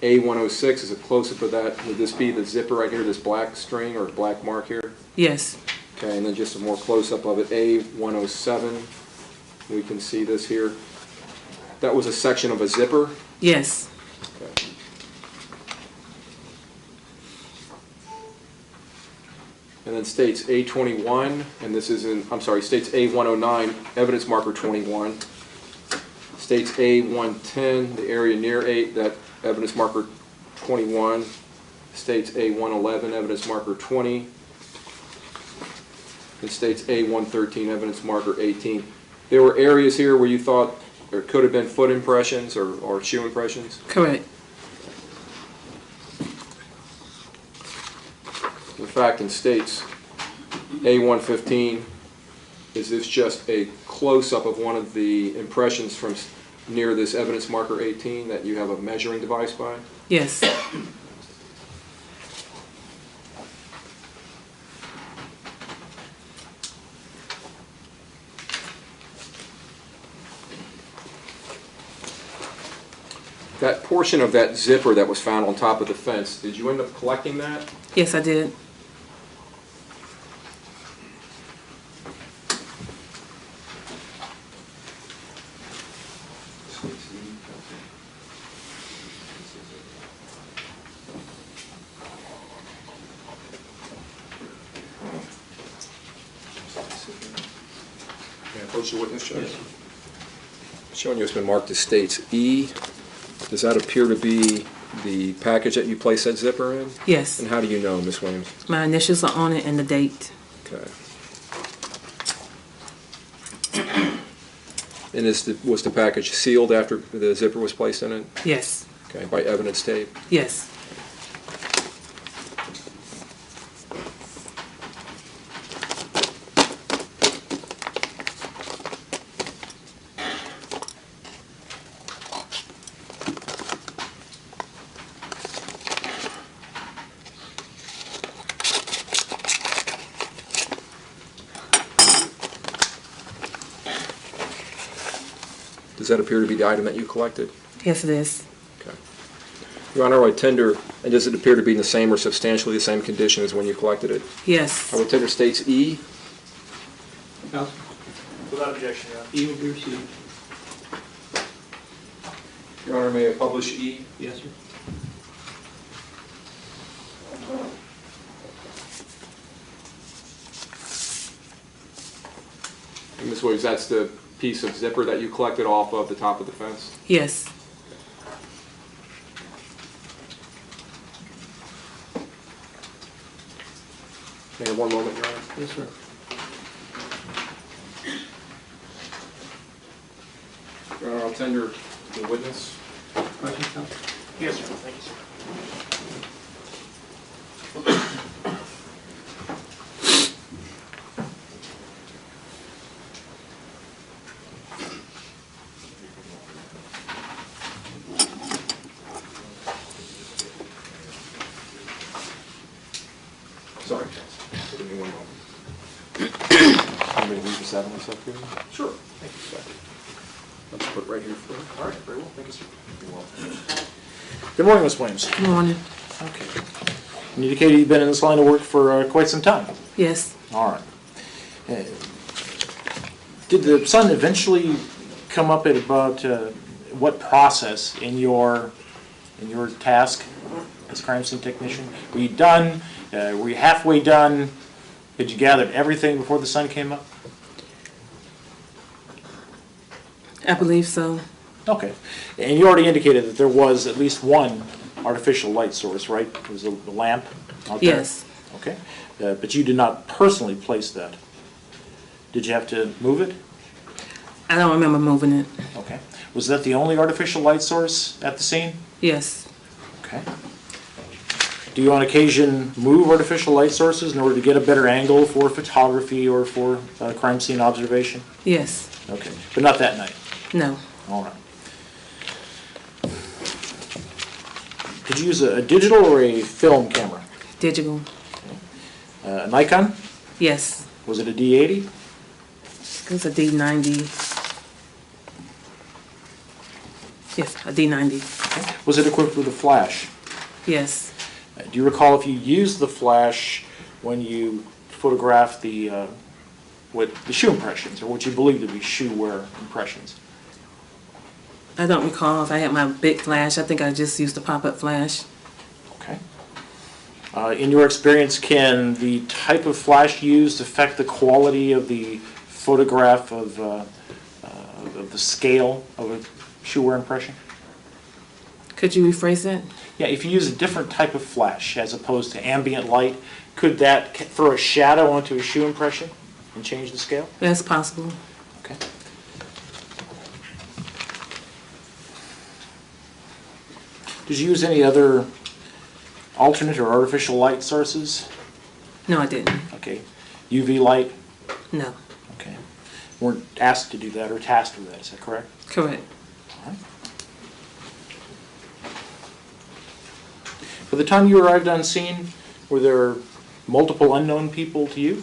A106 is a close-up of that. Would this be the zipper right here, this black string or black mark here? Yes. Okay, and then just a more close-up of it, A107. We can see this here. That was a section of a zipper? Yes. Okay. And then states A21, and this is in, I'm sorry, states A109, evidence marker 21. States A110, the area near 8, that evidence marker 21. States A111, evidence marker 20. And states A113, evidence marker 18. There were areas here where you thought there could have been foot impressions or shoe impressions? Correct. In fact, in states A115, is this just a close-up of one of the impressions from near this evidence marker 18 that you have a measuring device by? Yes. That portion of that zipper that was found on top of the fence, did you end up collecting that? Yes, I did. May I approach the witness, Judge? Showing you it's been marked as states E. Does that appear to be the package that you placed that zipper in? Yes. And how do you know, Ms. Williams? My initials are on it and the date. Okay. And was the package sealed after the zipper was placed in it? Yes. Okay, by evidence tape? Yes. Does that appear to be the item that you collected? Yes, it is. Okay. Your Honor, I would tender, and does it appear to be in the same or substantially the same condition as when you collected it? Yes. I would tender states E. Counsel? Without objection, Your Honor. E will be received. Your Honor, may I publish E? Yes, sir. And Ms. Williams, that's the piece of zipper that you collected off of the top of the fence? Yes. May I have one moment, Your Honor? Yes, sir. Your Honor, I'll tender the witness. Questions, counsel? Yes, sir. Thank you, sir. Sorry, counsel. Give me one moment. Want me to leave this evidence up here? Sure. Thank you, sir. Let's put it right here for you. All right, very well. Thank you, sir. You're welcome. Good morning, Ms. Williams. Good morning. Okay. You indicated you've been in this line of work for quite some time. Yes. All right. Did the sun eventually come up at about what process in your task as a crime scene technician? Were you done? Were you halfway done? Did you gather everything before the sun came up? I believe so. Okay. And you already indicated that there was at least one artificial light source, right? It was a lamp out there? Yes. Okay. But you did not personally place that. Did you have to move it? I don't remember moving it. Okay. Was that the only artificial light source at the scene? Yes. Okay. Do you on occasion move artificial light sources in order to get a better angle for photography or for crime scene observation? Yes. Okay. But not that night? No. All right. Did you use a digital or a film camera? Digital. A Nikon? Yes. Was it a D80? It was a D90. Yes, a D90. Okay. Was it equipped with a flash? Yes. Do you recall if you used the flash when you photographed the shoe impressions, or what you believe to be shoe wear impressions? I don't recall if I had my big flash. I think I just used the pop-up flash. Okay. In your experience, can the type of flash used affect the quality of the photograph of the scale of a shoe wear impression? Could you rephrase that? Yeah, if you use a different type of flash as opposed to ambient light, could that throw a shadow onto a shoe impression and change the scale? That's possible. Okay. Did you use any other alternate or artificial light sources? No, I didn't. Okay. UV light? No. Okay. Weren't asked to do that or tasked with that, is that correct? Correct. All right. For the time you arrived on scene, were there multiple unknown people to you?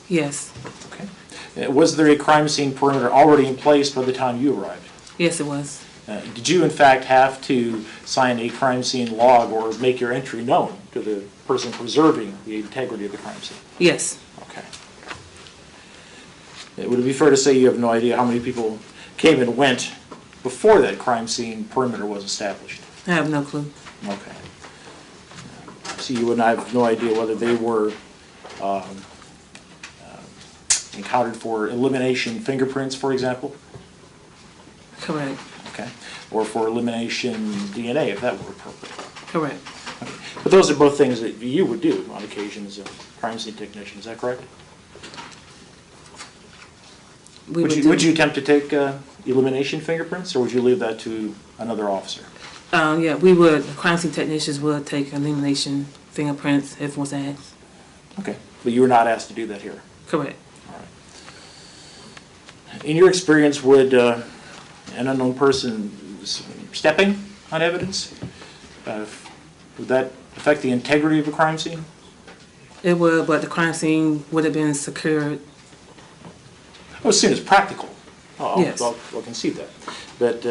Yes. Okay. Was there a crime scene perimeter already in place by the time you arrived? Yes, it was. Did you, in fact, have to sign a crime scene log or make your entry known to the person preserving the integrity of the crime scene? Yes. Okay. Would it be fair to say you have no idea how many people came and went before that crime scene perimeter was established? I have no clue. Okay. So you would have no idea whether they were encountered for elimination fingerprints, for example? Correct. Okay. Or for elimination DNA, if that were appropriate. Correct. Okay. But those are both things that you would do on occasion as a crime scene technician, is that correct? Would you attempt to take elimination fingerprints, or would you leave that to another officer? Yeah, we would. Crime scene technicians would take elimination fingerprints if was asked. Okay. But you were not asked to do that here? Correct. All right. In your experience, would an unknown person stepping on evidence, would that affect the integrity of a crime scene? It would, but the crime scene would have been secured. Oh, as soon as practical. Yes. I'll concede that. But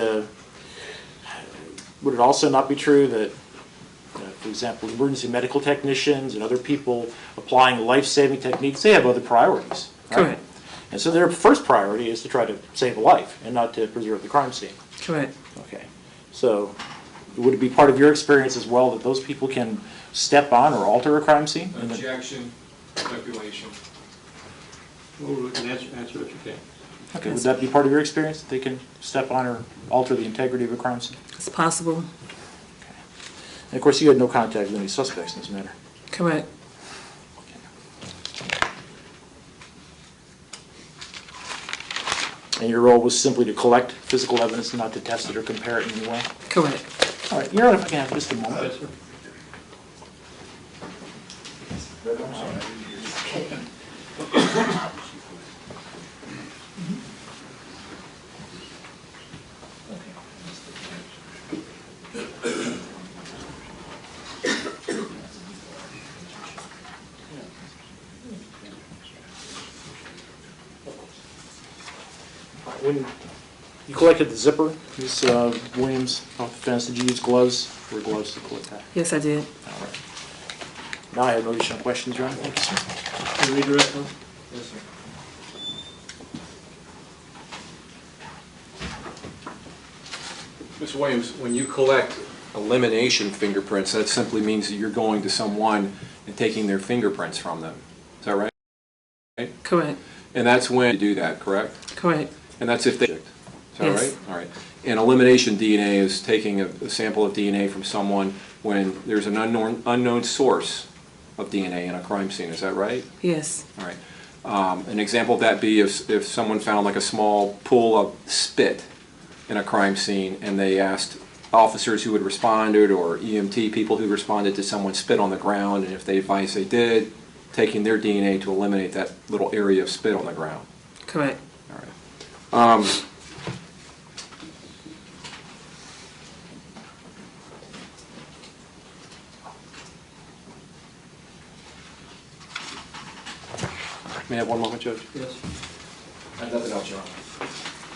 would it also not be true that, for example, emergency medical technicians and other people applying life-saving techniques, they have other priorities, right? Correct. And so their first priority is to try to save a life and not to preserve the crime scene. Correct. Okay. So would it be part of your experience as well that those people can step on or alter a crime scene? Objection, speculation. Well, we can answer if you can. Okay, would that be part of your experience, that they can step on or alter the integrity of a crime scene? It's possible. Okay. And of course, you had no contact with any suspects in this matter. Correct. And your role was simply to collect physical evidence and not to test it or compare it in any way? Correct. All right, Your Honor, if I can have just a moment. Yes, sir. When you collected the zipper, Ms. Williams, off the fence, did you use gloves or gloves to collect that? Yes, I did. All right. Now I have no additional questions, Your Honor. Thank you, sir. Can you read the rest of them? Yes, sir. Ms. Williams, when you collect elimination fingerprints, that simply means that you're going to someone and taking their fingerprints from them. Is that right? Correct. And that's when you do that, correct? Correct. And that's if they... Is that Yes. right? All right. And elimination DNA is taking a sample of DNA from someone when there's an unknown source of DNA in a crime scene. Is that right? Yes. All right. An example of that be if someone found like a small pool of spit in a crime scene and they asked officers who had responded or EMT people who responded to someone spit on the ground, and if they advised they did, taking their DNA to eliminate that little area of spit on the ground. Correct. All right. May I have one moment, Judge? Yes. Nothing else, Your Honor.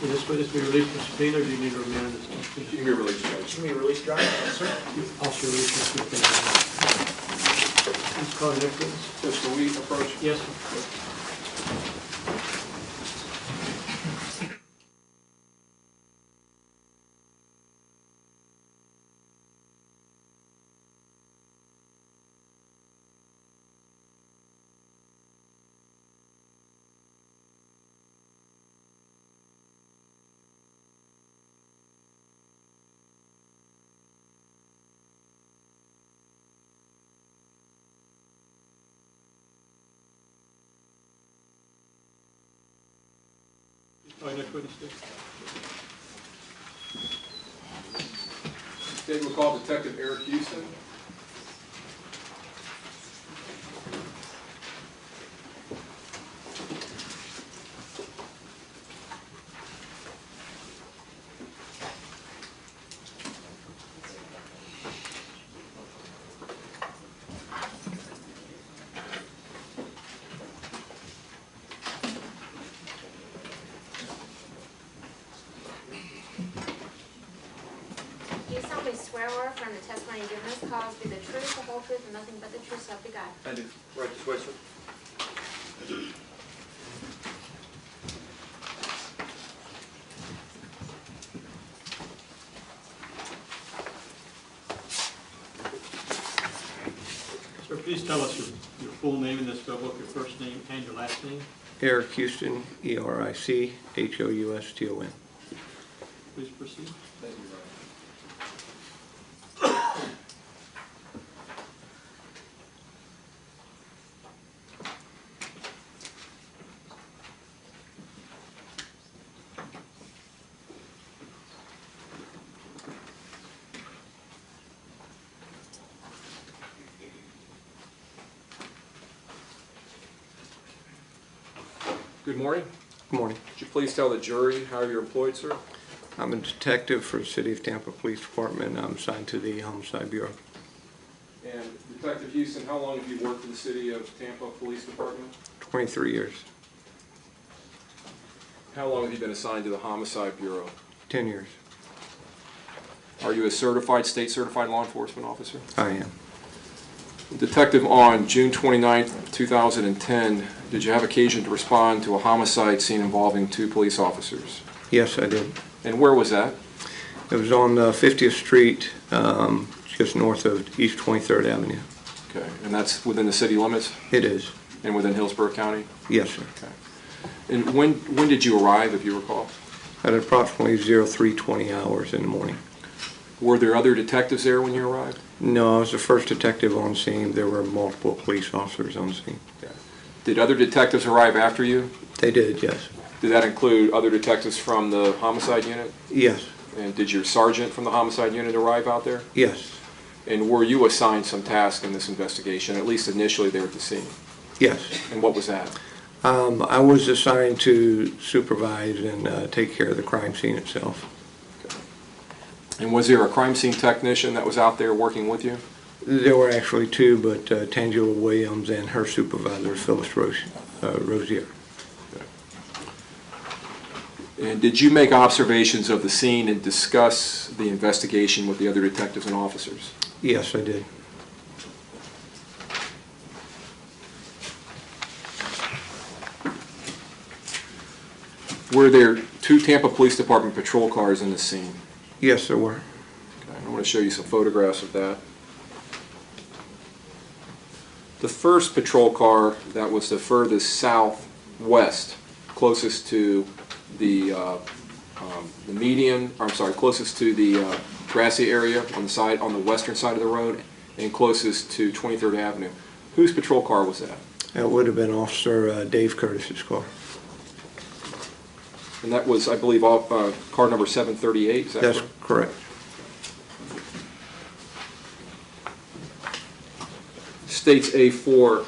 Will this witness be released from subpoena, or do you need to remand this? You can be released, Judge. You may release, Your Honor. Yes, sir. Officer released from subpoena. Please call the next witness. Judge, can we approach? Yes, sir. Next witness, please. State will call Detective Eric Houston. Do you solemnly swear or affirm the testimony you give in this cause be the truth, the whole truth, and nothing but the truth, so help you God? I do. Right this way, sir. Sir, please tell us your full name and then spell both your first name and your last name. Eric Houston, ERICHOUSTON. Please proceed. Thank you, Ryan. Good morning. Good morning. Would you please tell the jury how you're employed, sir? I'm a detective for the City of Tampa Police Department. I'm assigned to the Homicide Bureau. And Detective Houston, how long have you worked for the City of Tampa Police Department? 23 years. How long have you been assigned to the Homicide Bureau? 10 years. Are you a certified, state-certified law enforcement officer? I am. Detective, on June 29th, 2010, did you have occasion to respond to a homicide scene involving 2 police officers? Yes, I did. And where was that? It was on 50th Street, just north of East 23rd Avenue. Okay, and that's within the city limits It is. and within Hillsborough County? Yes, sir. Okay. And when did you arrive, if you recall? At approximately 03:20 hours in the morning. Were there other detectives there when you arrived? No, I was the first detective on scene. There were multiple police officers on scene. Okay. Did other detectives arrive after you? They did, yes. Did that include other detectives from the homicide unit? Yes, And did your sergeant from the homicide unit arrive out there? yes, And were you assigned some task in this investigation, at least initially there at the scene? yes. And what was that? I was assigned to supervise and take care of the crime scene itself. And was there a crime scene technician that was out there working with you? There were actually 2, but Tangela Williams and her supervisor, Phyllis Rosier. And did you make observations of the scene and discuss the investigation with the other detectives and officers? Yes, I did. Were there 2 Tampa Police Department patrol cars in the scene? Yes, there were. Okay, I want to show you some photographs of that. The first patrol car that was the furthest southwest, closest to the median, or I'm sorry, closest to the grassy area on the western side of the road, and closest to 23rd Avenue. Whose patrol car was that? That would have been Officer Dave Curtis's car. And that was, I believe, car number 738, is that That's correct? correct. States A4,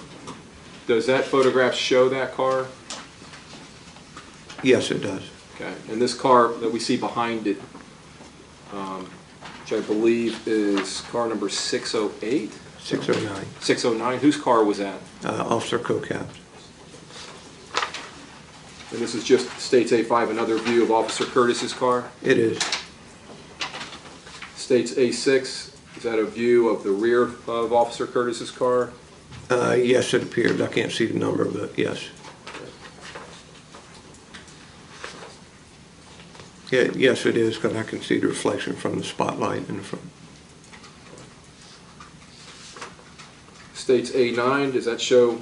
does that photograph show that car? Yes, it does. Okay, and this car that we see behind it, which I believe is car number 608? 609. 609, whose car was that? Officer Cocap. And this is just States A5, another view of Officer Curtis's car? It is. States A6, is that a view of the rear of Officer Curtis's car? Yes, it appears. I can't see the number, but yes. Yeah, yes, it is, because I can see the reflection from the spotlight in the front. States A9, does that show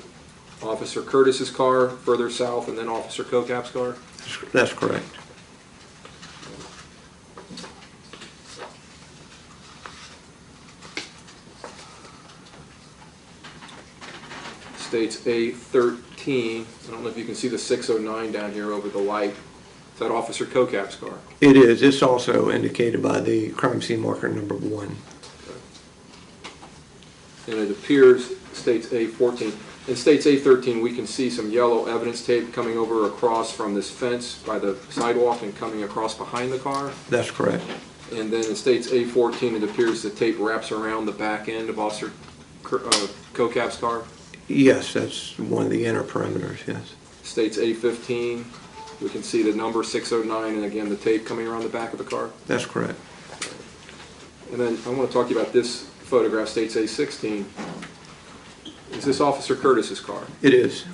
Officer Curtis's car further south and then Officer Cocap's car? That's correct. States A13, I don't know if you can see the 609 down here over the light. Is that Officer Kokap's car? It is. It's also indicated by the crime scene marker number 1. And it appears, states A14. In states A13, we can see some yellow evidence tape coming over across from this fence by the sidewalk and coming across behind the car. That's correct. And then in states A14, it appears the tape wraps around the back end of Officer Kokap's car. Yes, that's one of the inner perimeters, yes. States A15, we can see the number 609 and again the tape coming around the back of the car. That's correct. And then I want to talk to you about this photograph, states A16. Is this Officer Curtis's car? It is.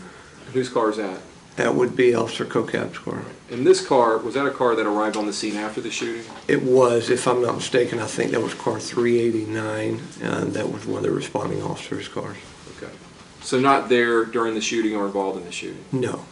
And whose car is that? That would be Officer Kokap's car. And this car, was that a car that arrived on the scene after the shooting? It was, if I'm not mistaken, I think that was car 389, and that was one of the responding officers' cars. Okay. So not there during the shooting or involved in the shooting? No.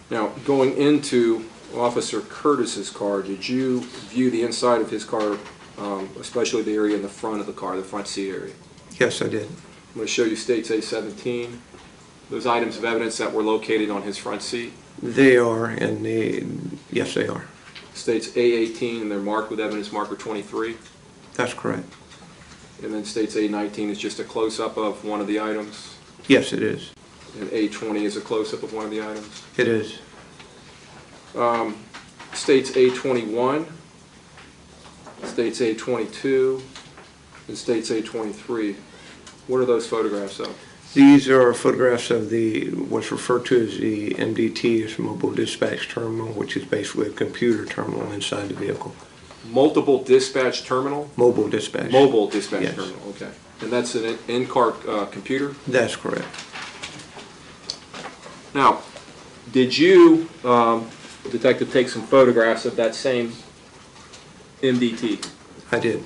Now, going into Officer Curtis's car, did you view the inside of his car, especially the area in the front of the car, the front seat area? Yes, I did. I'm going to show you states A17, those items of evidence that were located on his front seat. They are, and yes, they are. States A18, and they're marked with evidence marker 23. That's correct. And then states A19 is just a close-up of one of the items. Yes, it is. And A20 is a close-up of one of the items. It is. States A21, states A22, and states A23. What are those photographs of? These are photographs of what's referred to as the MDT, it's Mobile Dispatch Terminal, which is basically a computer terminal inside the vehicle. Multiple dispatch terminal? Mobile dispatch. Mobile dispatch Yes. terminal, okay. And that's an in-car computer? That's correct. Now, did you, detective, take some photographs of that same MDT? I did.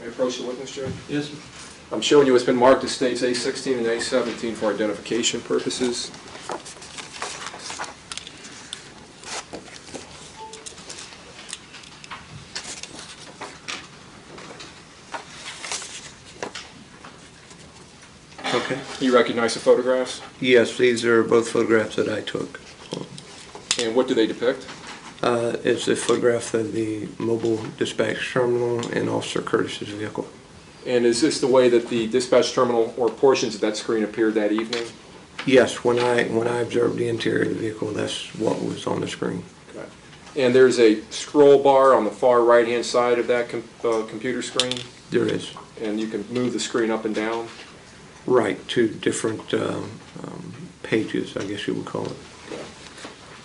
May I approach the witness, Judge? Yes, sir. I'm showing you it's been marked as states A16 and A17 for identification purposes. Okay. You recognize the photographs? Yes, these are both photographs that I took. And what do they depict? It's a photograph of the Mobile Dispatch Terminal and Officer Curtis's vehicle. And is this the way that the dispatch terminal or portions of that screen appeared that evening? Yes, when I observed the interior of the vehicle, that's what was on the screen. Okay. And there's a scroll bar on the far right-hand side of that computer screen? There is. And you can move the screen up and down? Right, two different pages, I guess you would call it.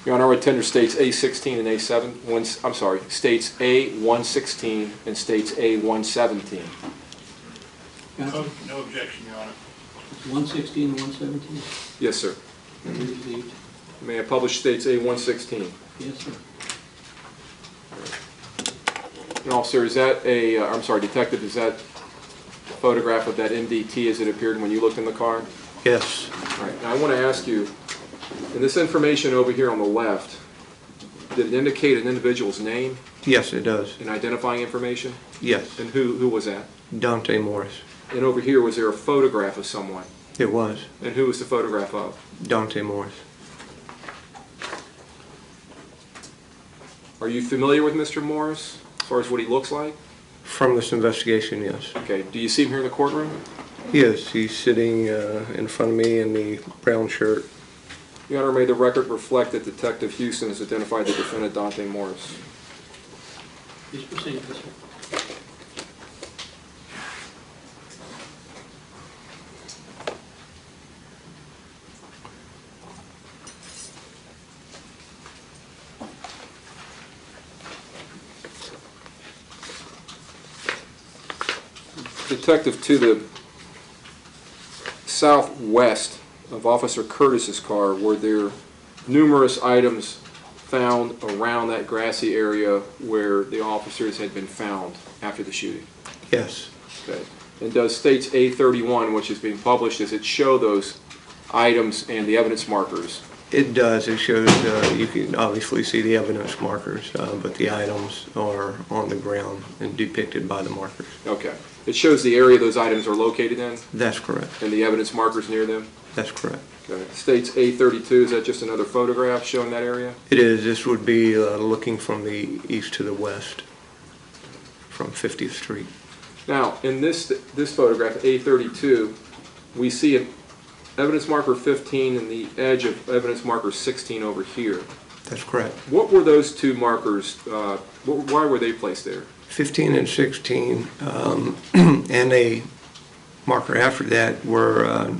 Your Honor, I would tender states A16 and A7, I'm sorry, states A116 and states A117. No objection, Your Honor. 116, 117? Yes, sir. Received. May I publish states A116? Yes, sir. And officer, is that I'm sorry, detective, is that a photograph of that MDT as it appeared when you looked in the car? Yes. All right, now I want to ask you, in this information over here on the left, did it indicate an individual's name Yes, it does. in identifying information? Yes. And who was that? Dontae Morris. And over here, was there a photograph of someone? It was. And who was the photograph of? Dontae Morris. Are you familiar with Mr. Morris, as far as what he looks like? From this investigation, yes. Okay, do you see him here in the courtroom? Yes, he's sitting in front of me in the brown shirt. Your Honor, may the record reflect that Detective Houston has identified the defendant, Dontae Morris. Please proceed, yes, sir. Detective, to the southwest of Officer Curtis's car, were there numerous items found around that grassy area where the officers had been found after the shooting? Yes. Okay. And does States A31, which is being published, does it show those items and the evidence markers? It does. It shows, you can obviously see the evidence markers, but the items are on the ground and depicted by the markers. Okay. It shows the area those items are located in? That's correct. And the evidence markers near them? That's correct. Okay. States A32, is that just another photograph showing that area? It is. This would be looking from the east to the west from 50th Street. Now, in this photograph, A32, we see an evidence marker 15 and the edge of evidence marker 16 over here. That's correct. What were those two markers, why were they placed there? 15 and 16, and a marker after that were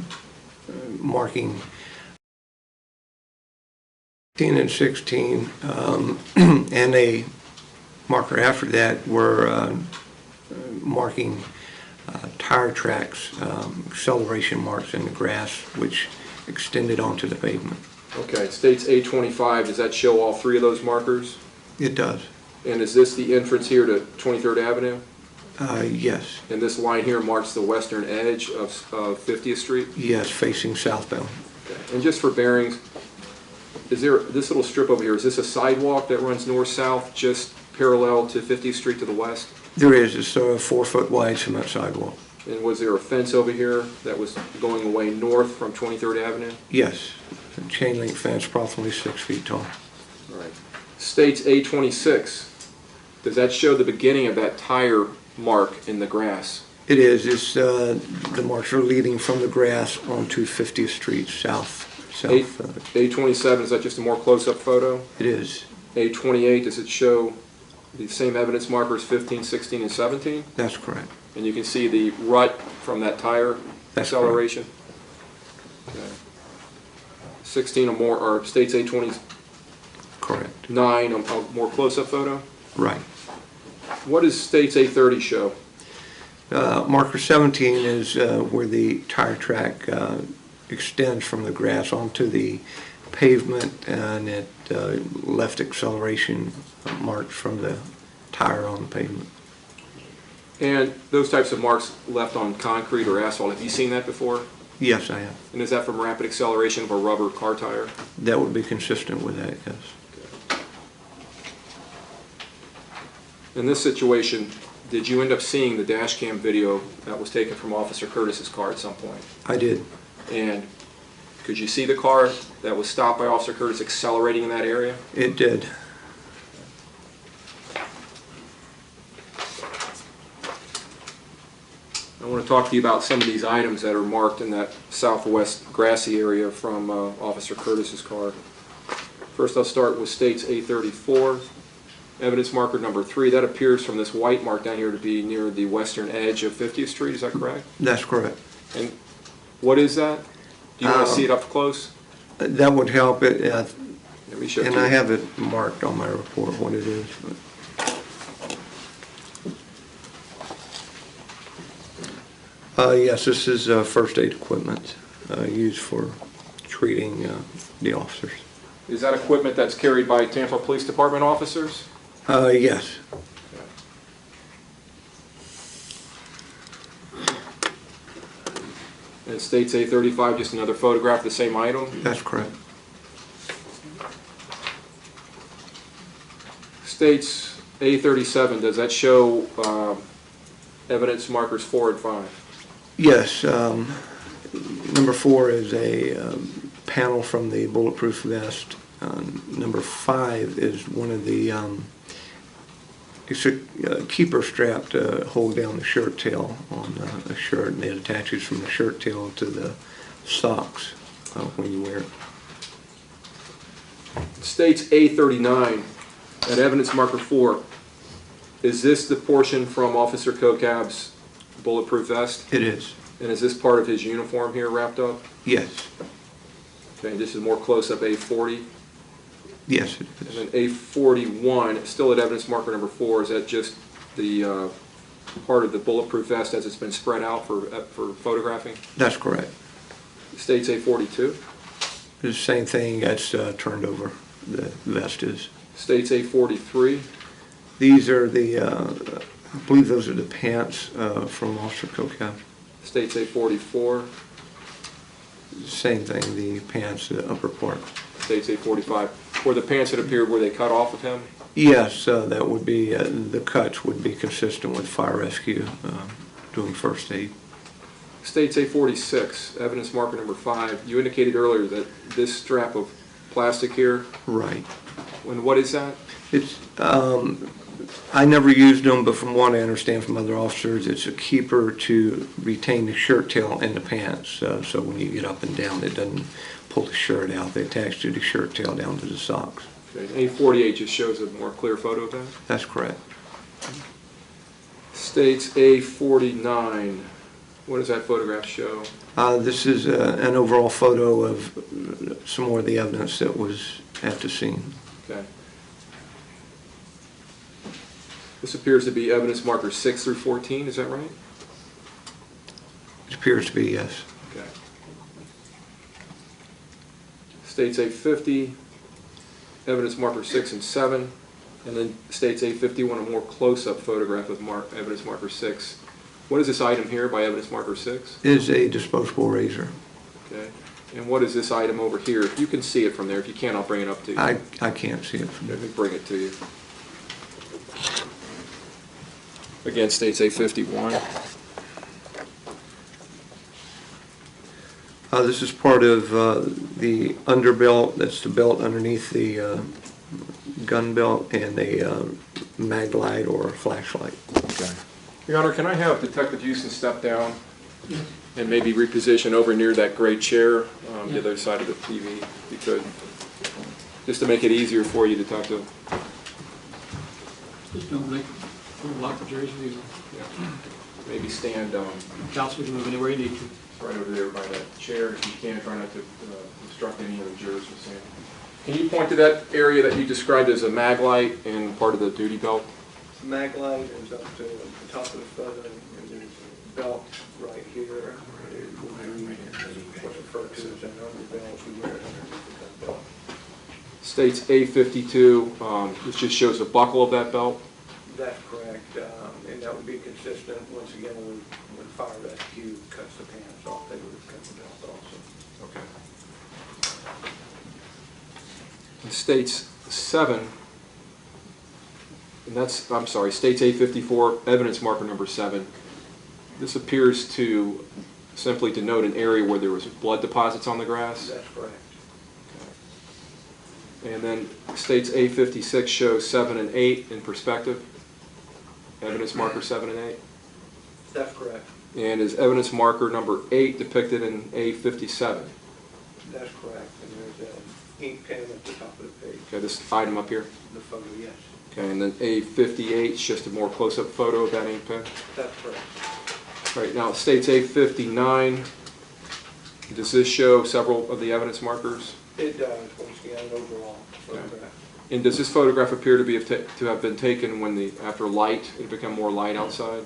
marking 15 and 16, and a marker after that were marking tire tracks, acceleration marks in the grass, which extended onto the pavement. Okay, States A25, does that show all three of those markers? It does. And is this the entrance here to 23rd Avenue? Yes. And this line here marks the western edge of 50th Street? Yes, facing southbound. Okay. And just for bearings, is there, this little strip over here, is this a sidewalk that runs north-south just parallel to 50th Street to the west? There is. It's a 4-foot wide cement sidewalk. And was there a fence over here that was going away north from 23rd Avenue? Yes. A chain link fence, approximately 6 feet tall. All right. States A26, does that show the beginning of that tire mark in the grass? It is. It's the marks are leading from the grass onto 50th Street south. A27, is that just a more close-up photo? It is. A28, does it show the same evidence markers 15, 16, and 17? That's correct. And you can see the rut from that tire acceleration? Okay. 16 or more, or States A29, Correct. a more close-up photo? Right. What does States A30 show? Marker 17 is where the tire track extends from the grass onto the pavement, and it left acceleration marks from the tire on the pavement. And those types of marks left on concrete or asphalt, have you seen that before? Yes, I have. And is that from rapid acceleration of a rubber car tire? That would be consistent with that, yes. In this situation, did you end up seeing the dash cam video that was taken from Officer Curtis's car at some point? I did. And could you see the car that was stopped by Officer Curtis accelerating in that area? It did. I want to talk to you about some of these items that are marked in that southwest grassy area from Officer Curtis's car. First, I'll start with States A34. Evidence marker number 3, that appears from this white mark down here to be near the western edge of 50th Street, is that correct? That's correct. And what is that? Do you want to see it up close? That would help it, Let me show it and to I you. have it marked on my report what it is. Yes, this is first aid equipment used for treating the officers. Is that equipment that's carried by Tampa Police Department officers? Yes. And States A35, just another photograph of the same item? That's correct. States A37, does that show evidence markers 4 and 5? Yes. Number 4 is a panel from the bulletproof vest. Number 5 is one of the, it's a keeper strap to hold down the shirt tail on a shirt, and it attaches from the shirt tail to the socks when you wear it. States A39, at evidence marker 4, is this the portion from Officer Kokab's bulletproof vest? It is. And is this part of his uniform here wrapped up? Yes. Okay, this is more close-up A40. Yes, it And is. then A41, still at evidence marker number 4, is that just the part of the bulletproof vest as it's been spread out for photographing? That's correct. States A42. It's the same thing that's turned over, the vest is. States A43. These are the, I believe those are the pants from Officer Kokap. States A44. Same thing, the pants, the upper part. States A45. Were the pants that appeared, were they cut off of him? Yes, that would be, the cuts would be consistent with fire rescue, doing first aid. States A46, evidence marker number 5. You indicated earlier that this strap of plastic here, Right. and what is that? It's, I never used them, but from what I understand from other officers, it's a keeper to retain the shirt tail in the pants. So when you get up and down, it doesn't pull the shirt out. They attach to the shirt tail down to the socks. Okay. A48 just shows a more clear photo of that. That's correct. States A49. What does that photograph show? This is an overall photo of some more of the evidence that was at the scene. Okay. This appears to be evidence markers 6 through 14, is that right? It appears to be, yes. Okay. States A50, evidence marker 6 and 7, and then states A51, a more close-up photograph of evidence marker 6. What is this item here by evidence marker 6? It is a disposable razor. Okay. And what is this item over here? If you can see it from there, if you can't, I'll bring it up to you. I can't see it from Let there. me bring it to you. Again, states A51. This is part of the underbelt, that's the belt underneath the gun belt, and a mag light or flashlight. Okay. Your Honor, can I have Detective Houston step down and maybe reposition over near that gray chair, the other side of the TV, if you could, just to make it easier for you to talk to. Just don't make, lock the chairs for you. Yeah. Maybe stand Counsel, you can move anywhere you need to. right over there by that chair. If you can, try not to obstruct any of the jurors from seeing. Can you point to that area that you described as a mag light and part of the duty belt? The mag light is up to the top of the feather, and there's a belt right here. What's referred to as an underbelt. We wear it underneath the belt. States A52, this just shows the buckle of that belt. That's correct, and that would be consistent, once again, when fire rescue cuts the pants off, they would have cut the belt also. Okay. And states 7, and that's, I'm sorry, states A54, evidence marker number 7. This appears to simply denote an area where there was blood deposits on the grass. That's correct. Okay. And then states A56 shows 7 and 8 in perspective. Evidence marker 7 and 8. That's correct. And is evidence marker number 8 depicted in A57? That's correct, and there's an ink pen at the top of the page. Okay, this item up here. The photo, yes. Okay, and then A58 is just a more close-up photo of that ink pen. That's correct. All right, now states A59. Does this show several of the evidence markers? It does, once again, an overall photograph. And does this photograph appear to have been taken when after light, it had become more light outside?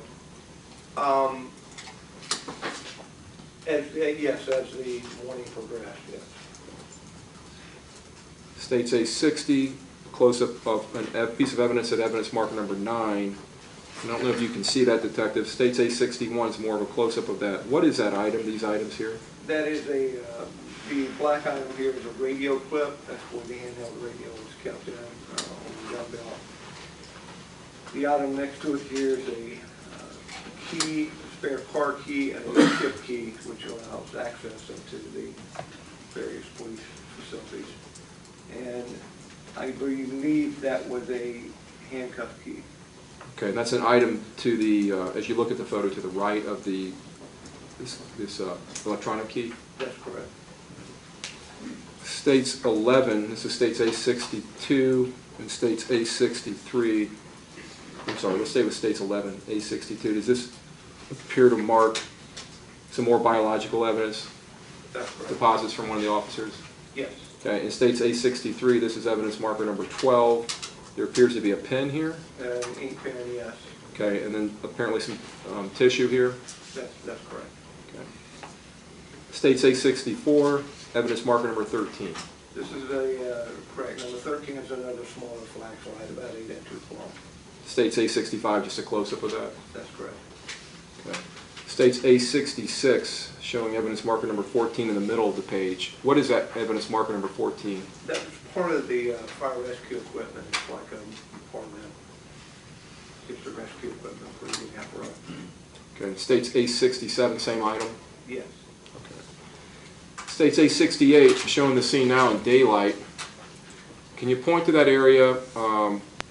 Yes, as the morning progressed, yes. States A60, close-up of a piece of evidence at evidence marker number 9. I don't know if you can see that, Detective. States A61 is more of a close-up of that. What is that item, these items here? That is the black item here is a radio clip. That's where the handheld radio is kept in on the gun belt. The item next to it here is a key, spare car key, and a chip key, which allows access into the various police facilities. And I believe that was a handcuff key. Okay, and that's an item to the, as you look at the photo to the right of this electronic key? That's correct. States 11, this is states A62 and states A63. I'm sorry, let's stay with states 11, A62. Does this appear to mark some more biological evidence? That's correct. Deposits from one of the officers? Yes. Okay, in states A63, this is evidence marker number 12. There appears to be a pen here. An ink pen, yes. Okay, and then apparently some tissue here. That's correct. Okay. States A64, evidence marker number 13. This is a, correct, number 13 is another smaller flashlight, about 8 inches long. States A65, just a close-up of that. That's correct. Okay. States A66, showing evidence marker number 14 in the middle of the page. What is that evidence marker number 14? That's part of the fire rescue equipment. It's like a part of that. It's the rescue equipment for the apparatus. Okay. States A67, same item. Yes. States A68, showing the scene now in daylight. Can you point to that area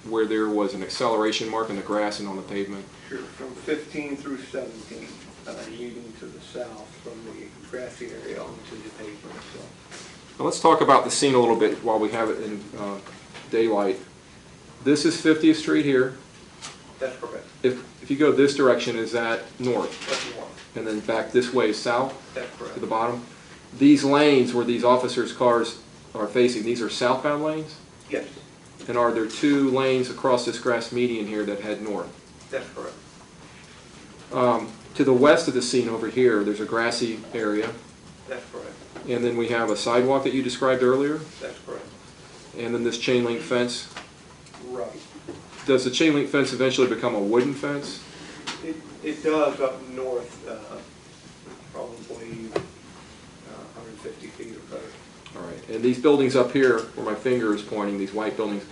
where there was an acceleration mark in the grass and on the pavement? Sure. From 15 through 17, leading to the south from the grassy area onto the pavement itself. Now let's talk about the scene a little bit while we have it in daylight. This is 50th Street here. That's correct. If you go this direction, is that north? That's north. And then back this way is south? That's correct. To the bottom? These lanes where these officers' cars are facing, these are southbound lanes? Yes. And are there two lanes across this grass median here that head north? That's correct. To the west of the scene over here, there's a grassy area. That's correct. And then we have a sidewalk that you described earlier. That's correct. And then this chain link fence. Right. Does the chain link fence eventually become a wooden fence? It does up north, probably 150 feet or so. All right. And these buildings up here, where my finger is pointing, these white buildings,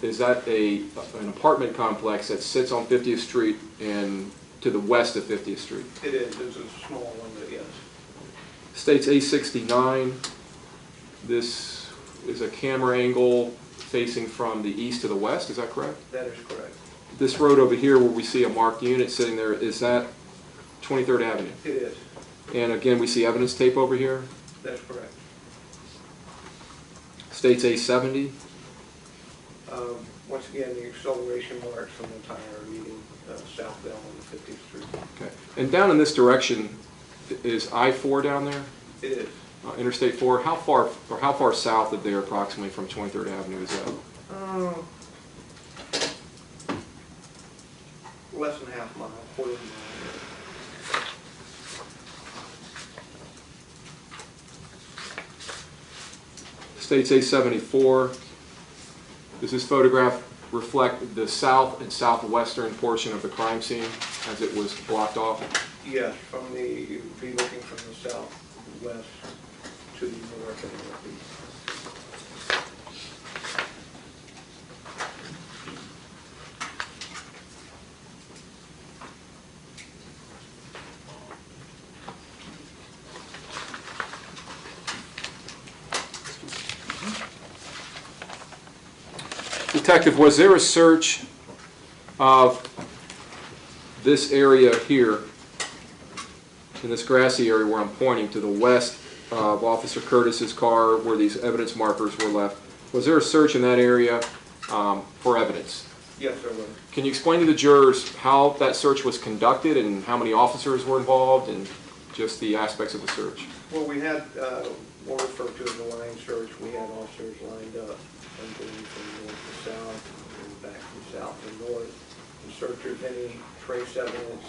is that an apartment complex that sits on 50th Street and to the west of 50th Street? It is. It's a small one, but yes. States A69. This is a camera angle facing from the east to the west. Is that correct? That is correct. This road over here where we see a marked unit sitting there, is that 23rd Avenue? It is. And again, we see evidence tape over here. That's correct. States A70. Once again, the acceleration marks from the tire leading southbound on 50th Street. Okay. And down in this direction, is I-4 down there? It is. Interstate 4. How far south of there approximately from 23rd Avenue is that? Less than half mile, quarter of a mile. States A74. Does this photograph reflect the south and southwestern portion of the crime scene as it was blocked off? Yes, be looking from the southwest to the north and northeast. Detective, was there a search of this area here, in this grassy area where I'm pointing to the west of Officer Curtis's car where these evidence markers were left? Was there a search in that area for evidence? Yes, there was. Can you explain to the jurors how that search was conducted and how many officers were involved and just the aspects of the search? Well, we had what we refer to as a line search. We had officers lined up and going from north to south and back from south to north in search of any trace evidence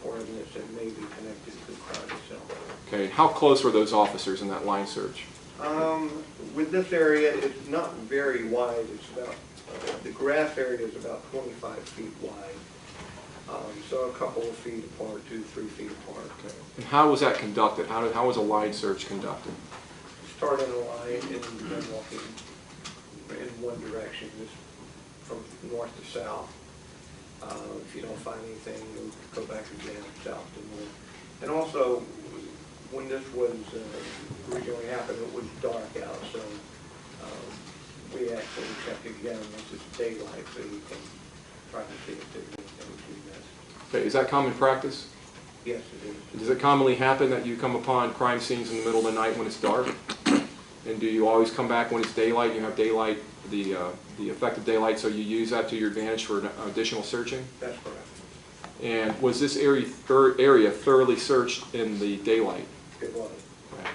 or evidence that may be connected to the crime itself. Okay, how close were those officers in that line search? With this area, it's not very wide. It's about, the grass area is about 25 feet wide. So a couple of feet apart, 2 to 3 feet apart. Okay. And how was that conducted? How was a line search conducted? Start in a line and then walking in one direction, just from north to south. If you don't find anything, you'll go back again, south to north. And also, when this was originally happened, it was dark out, so we actually checked again once it's daylight, so you can try to see if there's anything we missed. Okay, is that common practice? Yes, it is. Does it commonly happen that you come upon crime scenes in the middle of the night when it's dark? And do you always come back when it's daylight? You have daylight, the effective daylight, so you use that to your advantage for additional searching? That's correct. And was this area thoroughly searched in the daylight? It was. Okay.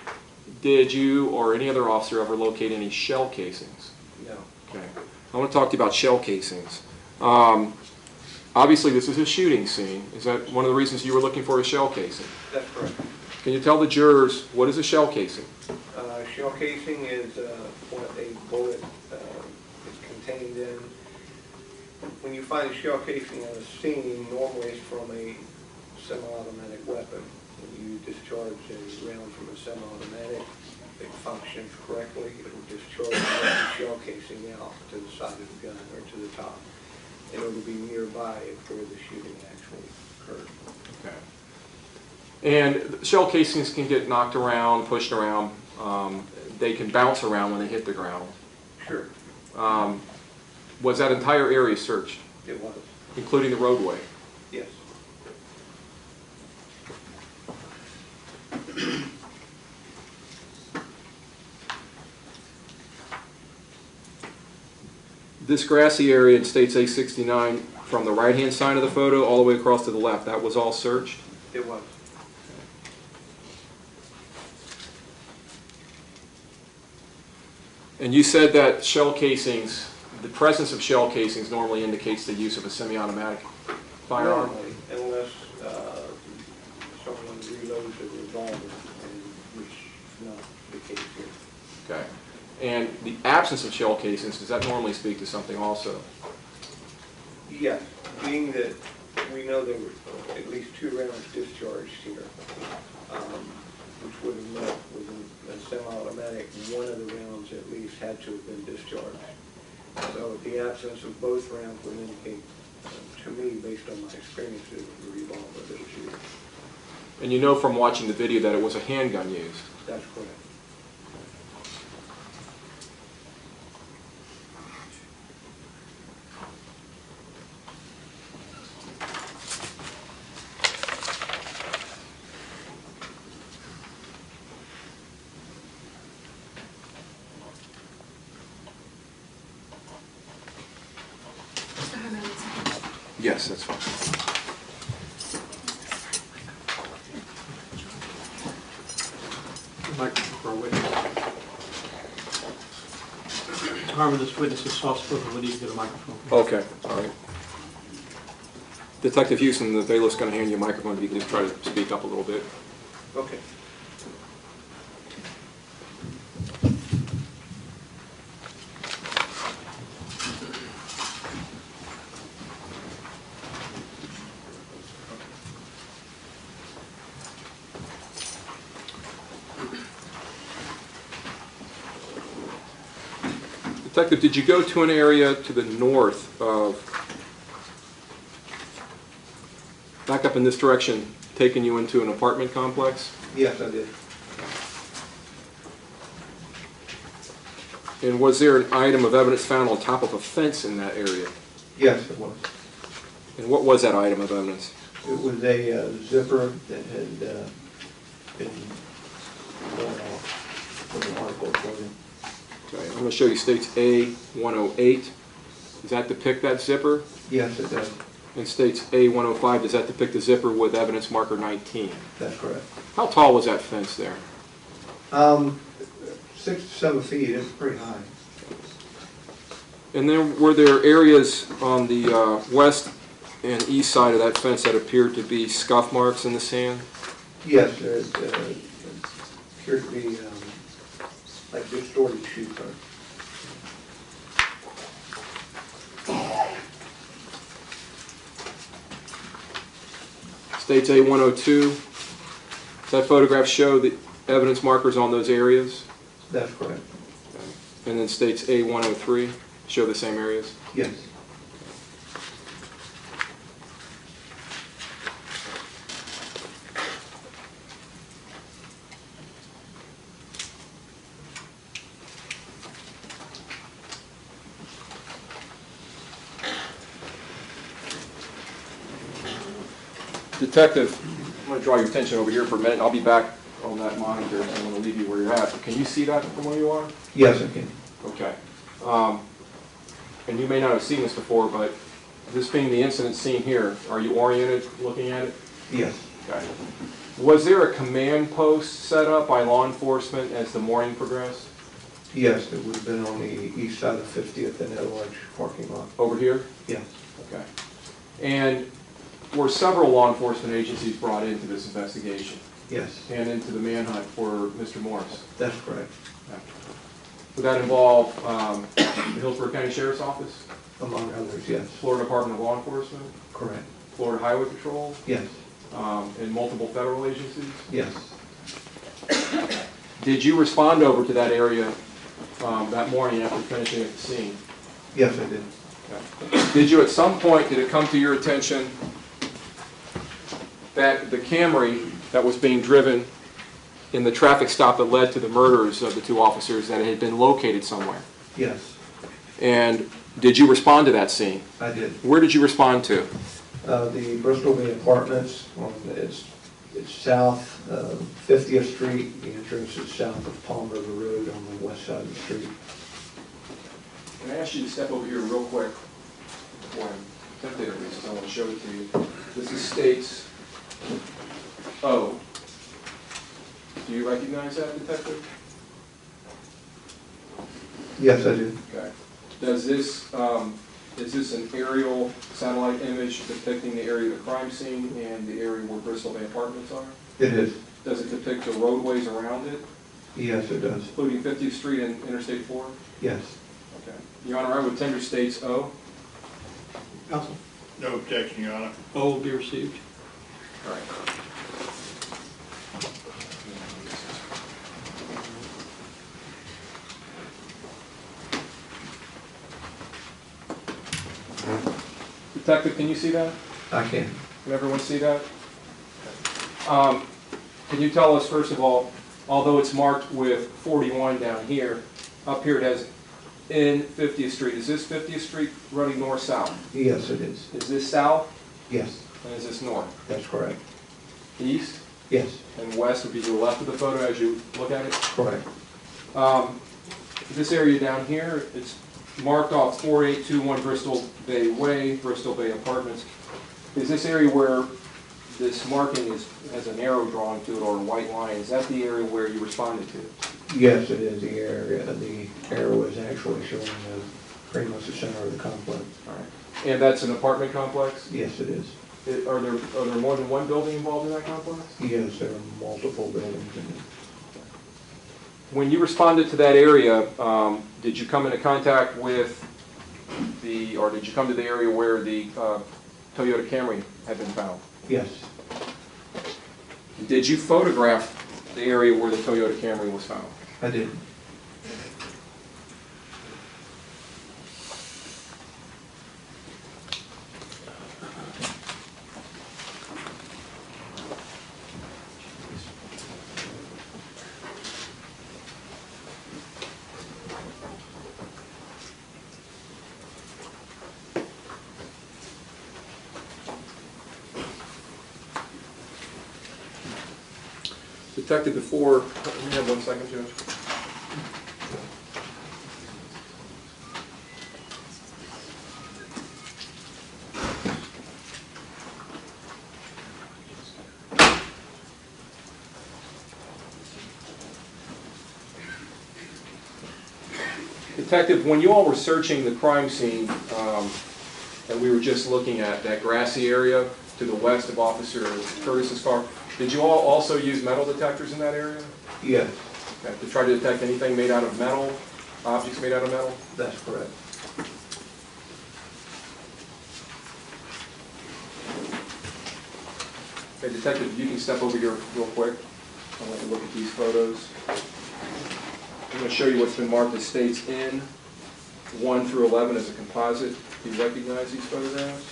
Did you or any other officer ever locate any shell casings? No. Okay. I want to talk to you about shell casings. Obviously, this is a shooting scene. Is that one of the reasons you were looking for a shell casing? That's correct. Can you tell the jurors, what is a shell casing? Shell casing is what a bullet is contained in. When you find a shell casing in a scene, normally it's from a semi-automatic weapon. When you discharge a round from a semi-automatic, if it functions correctly, it will discharge the shell casing out to the side of the gun or to the top. And it will be nearby where the shooting actually occurred. Okay. And shell casings can get knocked around, pushed around. They can bounce around when they hit the ground. Sure. Was that entire area searched? It was. Including the roadway? Yes. This grassy area in States A69, from the right-hand side of the photo all the way across to the left, that was all searched? It was. And you said that shell casings, the presence of shell casings normally indicates the use of a semi-automatic firearm? Normally, unless someone reloads a revolver, which is not the case here. Okay. And the absence of shell casings, does that normally speak to something also? Yes, being that we know there were at least 2 rounds discharged here, which would have meant with a semi-automatic, one of the rounds at least had to have been discharged. So the absence of both rounds would indicate to me, based on my experiences with the revolver that was used. And you know from watching the video that it was a handgun used? That's correct. Yes, that's fine. Microphone for our witness. Harmon, this witness is soft-spoken. We need to get a microphone. Okay, all right. Detective Houston, the bailiff's going to hand you a microphone if you can just try to speak up a little bit. Okay. Detective, did you go to an area to the north of, back up in this direction, taking you into an apartment complex? Yes, I did. And was there an item of evidence found on top of a fence in that area? Yes, it was. And what was that item of evidence? It was a zipper that had been blown off from the article clothing. Okay, I'm going to show you States A108. Does that depict that zipper? Yes, it does. And States A105, does that depict the zipper with evidence marker 19? That's correct. How tall was that fence there? 6 to 7 feet. It's pretty high. And then were there areas on the west and east side of that fence that appeared to be scuff marks in the sand? Yes, there appeared to be like distorted shoe prints. States A102, does that photograph show the evidence markers on those areas? That's correct. And then States A103 show the same areas? Yes. Detective, I'm going to draw your attention over here for a minute. I'll be back on that monitor, and I'm going to leave you where you're at. Can you see that from where you are? Yes, I can. Okay. And you may not have seen this before, but this being the incident scene here, are you oriented looking at it? Yes. Okay. Was there a command post set up by law enforcement as the morning progressed? Yes, it would have been on the east side of 50th in that large parking lot. Over here? Yes. Okay. And were several law enforcement agencies brought into this investigation Yes, and into the manhunt for Mr. Morris? that's correct, Would that involve the Hillsborough County Sheriff's Office, among others, yes, Florida Department of Law Enforcement, correct, Florida Highway Patrol, yes, and multiple federal agencies? yes, Did you respond over to that area that morning after finishing at the scene? yes, I did. Did you at some point, did it come to your attention that the Camry that was being driven in the traffic stop that led to the murders of the two officers, that it had been located somewhere? Yes, And did you respond to that scene? I did. Where did you respond to? The Bristol Bay Apartments, it's south 50th Street, the entrance is south of Palm River Road on the west side of the street. Can I ask you to step over here real quick? Before I'm tempted at least, I want to show it to you. This is States O. Do you recognize that, Detective? Yes, I do. Okay. Does this, is this an aerial satellite image depicting the area of the crime scene and the area where Bristol Bay Apartments are? It is. Does it depict the roadways around it, Yes, it does. including 50th Street and Interstate 4? Yes. Okay. Your Honor, I would tender States O. Counsel? No objection, Your Honor. O will be received. All right. Detective, can you see that? I can. Can everyone see that? Can you tell us, first of all, although it's marked with 41 down here, up here it has in 50th Street. Is this 50th Street running north-south? Yes, it is. Is this south? Yes, And is this north? that's correct. East? Yes, And west would be to the left of the photo as you look at it? correct. This area down here, it's marked off 4821 Bristol Bay Way, Bristol Bay Apartments. Is this area where this marking has an arrow drawn to it or a white line, is that the area where you responded to? Yes, it is the area. The arrow is actually showing pretty much the center of the complex. All right. And that's an apartment complex? Yes, it is. Are there more than one building involved in that complex? Yes, there are multiple buildings in it. When you responded to that area, did you come into contact with or did you come to the area where the Toyota Camry had been found? Yes, Did you photograph the area where the Toyota Camry was found? I did. Detective, before, we have 1 second, Judge. Detective, when you all were searching the crime scene, and we were just looking at that grassy area to the west of Officer Curtis's car, did you all also use metal detectors in that area? Yes, Okay, to try to detect anything made out of metal, objects made out of metal? that's correct. Okay, Detective, if you can step over here real quick. I'd like to look at these photos. I'm going to show you what's been marked as states in 1 through 11 as a composite. Do you recognize these photographs?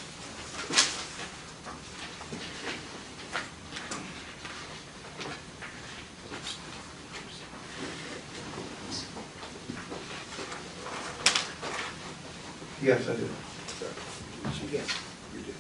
Yes, I do. Yes, you did.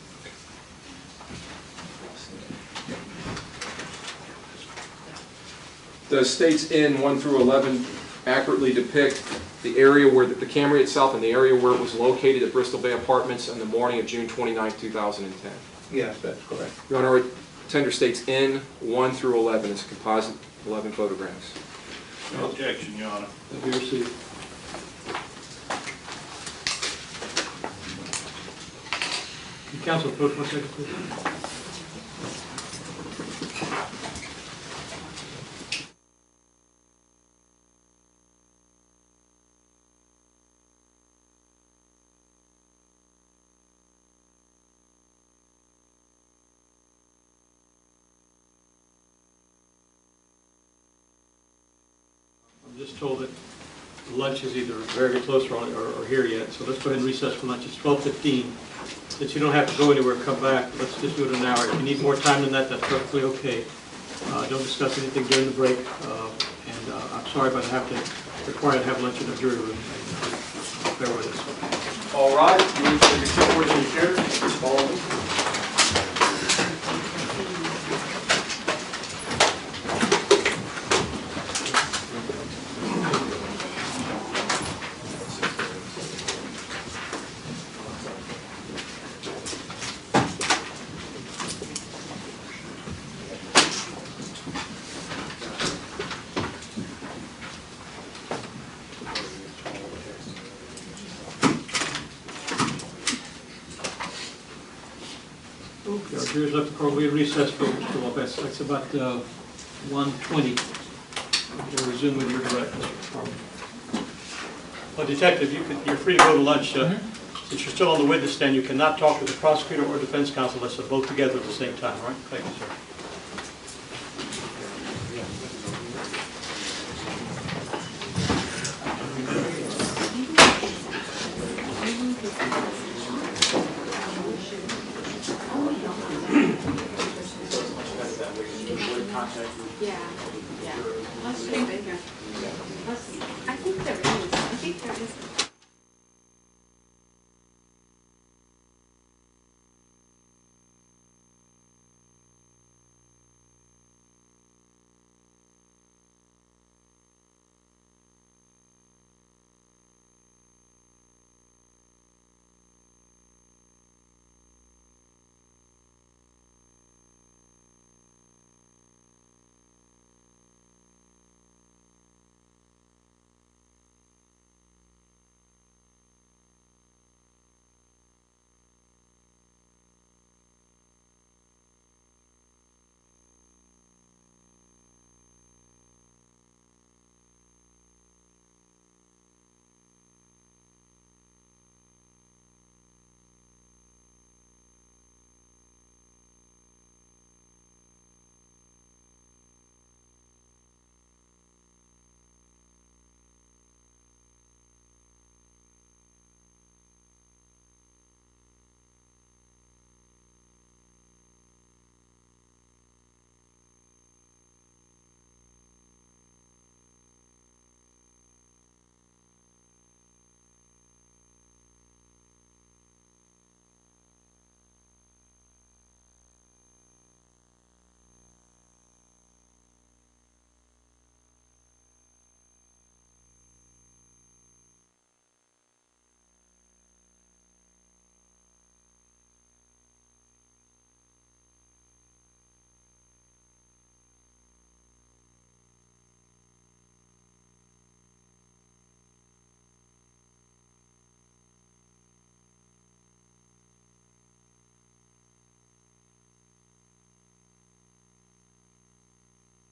Does states in 1 through 11 accurately depict the area where the Camry itself and the area where it was located at Bristol Bay Apartments on the morning of June 29, 2010? Yes, that's correct. Your Honor, tender states in 1 through 11 as a composite 11 photographs. No objection, Your Honor. Will be received. Counsel, approach 1 second, please. I'm just told that lunch is either very close or here yet, so let's go ahead and recess for lunch. It's 12:15. Since you don't have to go anywhere, come back, let's just do it in an hour. If you need more time than that, that's perfectly okay. Don't discuss anything during the break, and I'm sorry, but I have to require to have lunch in the jury room. Bear with us. All right, you need to take your clipboards and your chairs. Follow me. Okay, our jurors left the court. We recess for Mr. Lopez. That's about 1:20. Okay, resume with your direct, Mr. Carmen. Well, Detective, you're free to go to lunch. Since you're still on the witness stand, you cannot talk to the prosecutor or defense counsel unless they're both together at the same time, right? Thank you, sir.